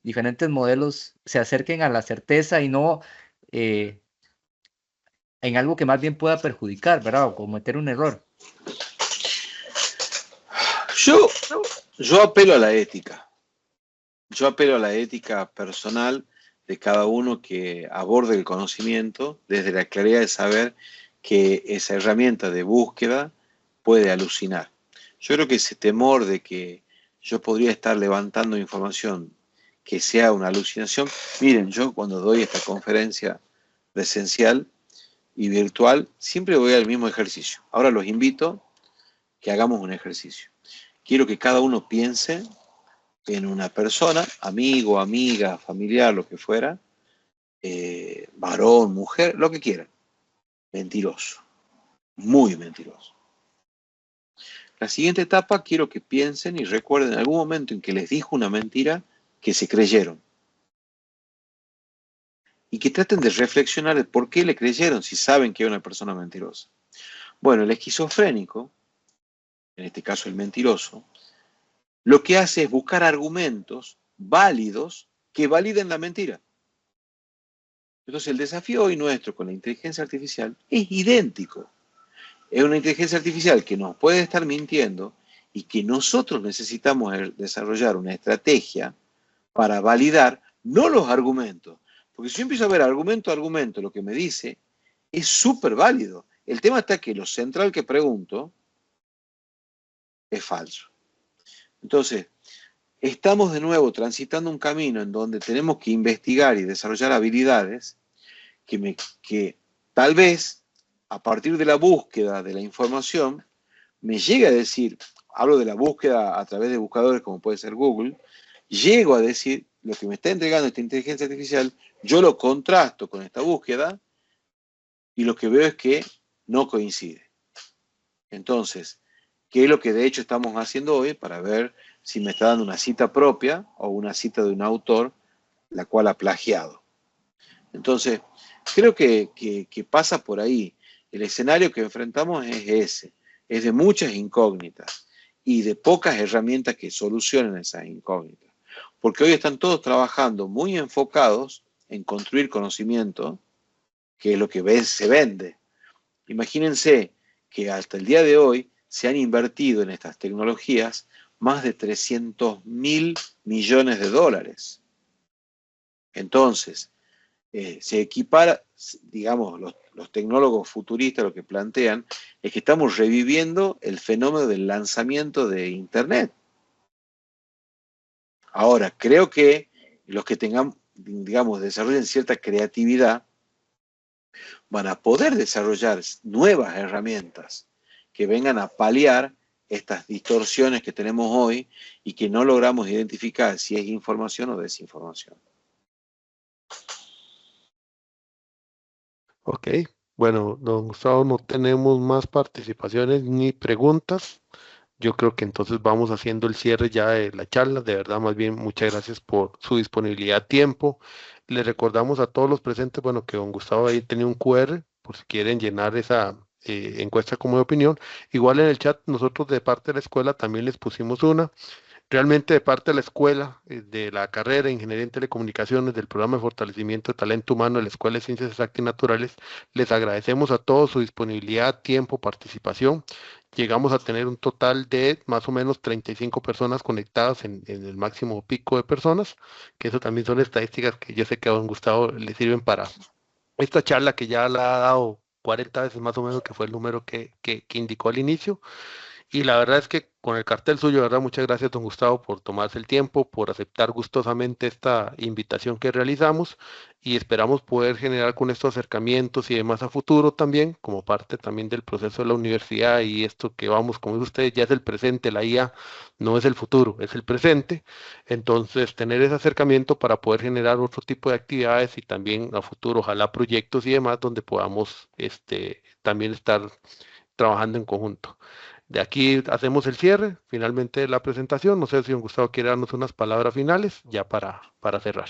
diferentes modelos se acerquen a la certeza y no eh, en algo que más bien pueda perjudicar, ¿verdad? O cometer un error? Yo apelo a la ética. Yo apelo a la ética personal de cada uno que aborde el conocimiento desde la claridad de saber que esa herramienta de búsqueda puede alucinar. Yo creo que ese temor de que yo podría estar levantando información que sea una alucinación. Miren, yo cuando doy esta conferencia presencial y virtual, siempre voy al mismo ejercicio. Ahora los invito que hagamos un ejercicio. Quiero que cada uno piense en una persona, amigo, amiga, familiar, lo que fuera, varón, mujer, lo que quieran, mentiroso, muy mentiroso. La siguiente etapa quiero que piensen y recuerden algún momento en que les dijo una mentira que se creyeron. Y que traten de reflexionar de por qué le creyeron si saben que es una persona mentirosa. Bueno, el esquizofrénico, en este caso el mentiroso, lo que hace es buscar argumentos válidos que validen la mentira. Entonces el desafío hoy nuestro con la inteligencia artificial es idéntico. Es una inteligencia artificial que nos puede estar mintiendo y que nosotros necesitamos desarrollar una estrategia para validar no los argumentos. Porque si yo empiezo a ver argumento a argumento, lo que me dice es súper válido. El tema está que lo central que pregunto es falso. Entonces, estamos de nuevo transitando un camino en donde tenemos que investigar y desarrollar habilidades que tal vez a partir de la búsqueda de la información me llegue a decir, hablo de la búsqueda a través de buscadores como puede ser Google, llego a decir lo que me está entregando esta inteligencia artificial, yo lo contrasto con esta búsqueda y lo que veo es que no coincide. Entonces, ¿qué es lo que de hecho estamos haciendo hoy para ver si me está dando una cita propia o una cita de un autor la cual ha plagiado? Entonces, creo que pasa por ahí. El escenario que enfrentamos es ese, es de muchas incógnitas y de pocas herramientas que solucionen esas incógnitas. Porque hoy están todos trabajando muy enfocados en construir conocimiento, que es lo que se vende. Imagínense que hasta el día de hoy se han invertido en estas tecnologías más de 300.000 millones de dólares. Entonces, se equipara, digamos, los tecnólogos futuristas lo que plantean es que estamos reviviendo el fenómeno del lanzamiento de Internet. Ahora, creo que los que tengan, digamos, desarrollen cierta creatividad van a poder desarrollar nuevas herramientas que vengan a paliar estas distorsiones que tenemos hoy y que no logramos identificar si es información o desinformación. Ok, bueno, don Gustavo, no tenemos más participaciones ni preguntas. Yo creo que entonces vamos haciendo el cierre ya de la charla. De verdad, más bien, muchas gracias por su disponibilidad, tiempo. Le recordamos a todos los presentes, bueno, que don Gustavo ahí tenía un QR por si quieren llenar esa encuesta como de opinión. Igual en el chat, nosotros de parte de la escuela también les pusimos una. Realmente de parte de la escuela, de la carrera de Ingeniería en Telecomunicaciones, del programa de fortalecimiento de talento humano de la Escuela de Ciencias Exactas y Naturales, les agradecemos a todos su disponibilidad, tiempo, participación. Llegamos a tener un total de más o menos 35 personas conectadas en el máximo pico de personas, que eso también son estadísticas que yo sé que a don Gustavo le sirven para esta charla que ya la ha dado 40 veces más o menos, que fue el número que indicó al inicio. Y la verdad es que con el cartel suyo, ¿verdad? Muchas gracias, don Gustavo, por tomarse el tiempo, por aceptar gustosamente esta invitación que realizamos y esperamos poder generar con estos acercamientos y demás a futuro también, como parte también del proceso de la universidad y esto que vamos, como dice usted, ya es el presente, la IA no es el futuro, es el presente. Entonces, tener ese acercamiento para poder generar otro tipo de actividades y también a futuro, ojalá proyectos y demás donde podamos también estar trabajando en conjunto. De aquí hacemos el cierre, finalmente de la presentación. No sé si don Gustavo quiere darnos unas palabras finales ya para cerrar.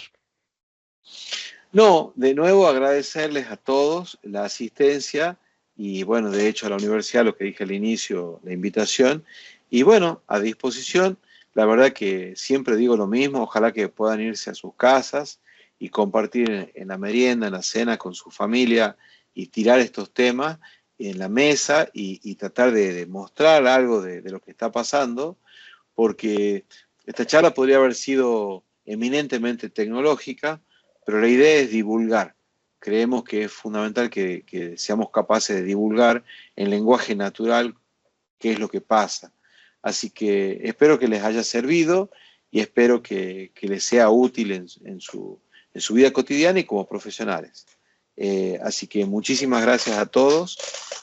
No, de nuevo agradecerles a todos la asistencia y bueno, de hecho a la universidad, lo que dije al inicio, la invitación. Y bueno, a disposición, la verdad que siempre digo lo mismo, ojalá que puedan irse a sus casas y compartir en la merienda, en la cena con su familia y tirar estos temas en la mesa y tratar de mostrar algo de lo que está pasando, porque esta charla podría haber sido eminentemente tecnológica, pero la idea es divulgar. Creemos que es fundamental que seamos capaces de divulgar en lenguaje natural qué es lo que pasa. Así que espero que les haya servido y espero que les sea útil en su vida cotidiana y como profesionales. Así que muchísimas gracias a todos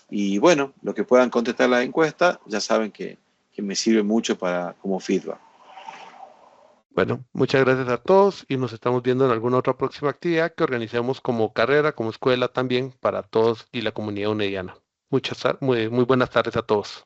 y bueno, los que puedan contestar la encuesta ya saben que me sirve mucho como feedback. Bueno, muchas gracias a todos y nos estamos viendo en alguna otra próxima actividad que organicemos como carrera, como escuela también para todos y la comunidad unediana. Muy buenas tardes a todos.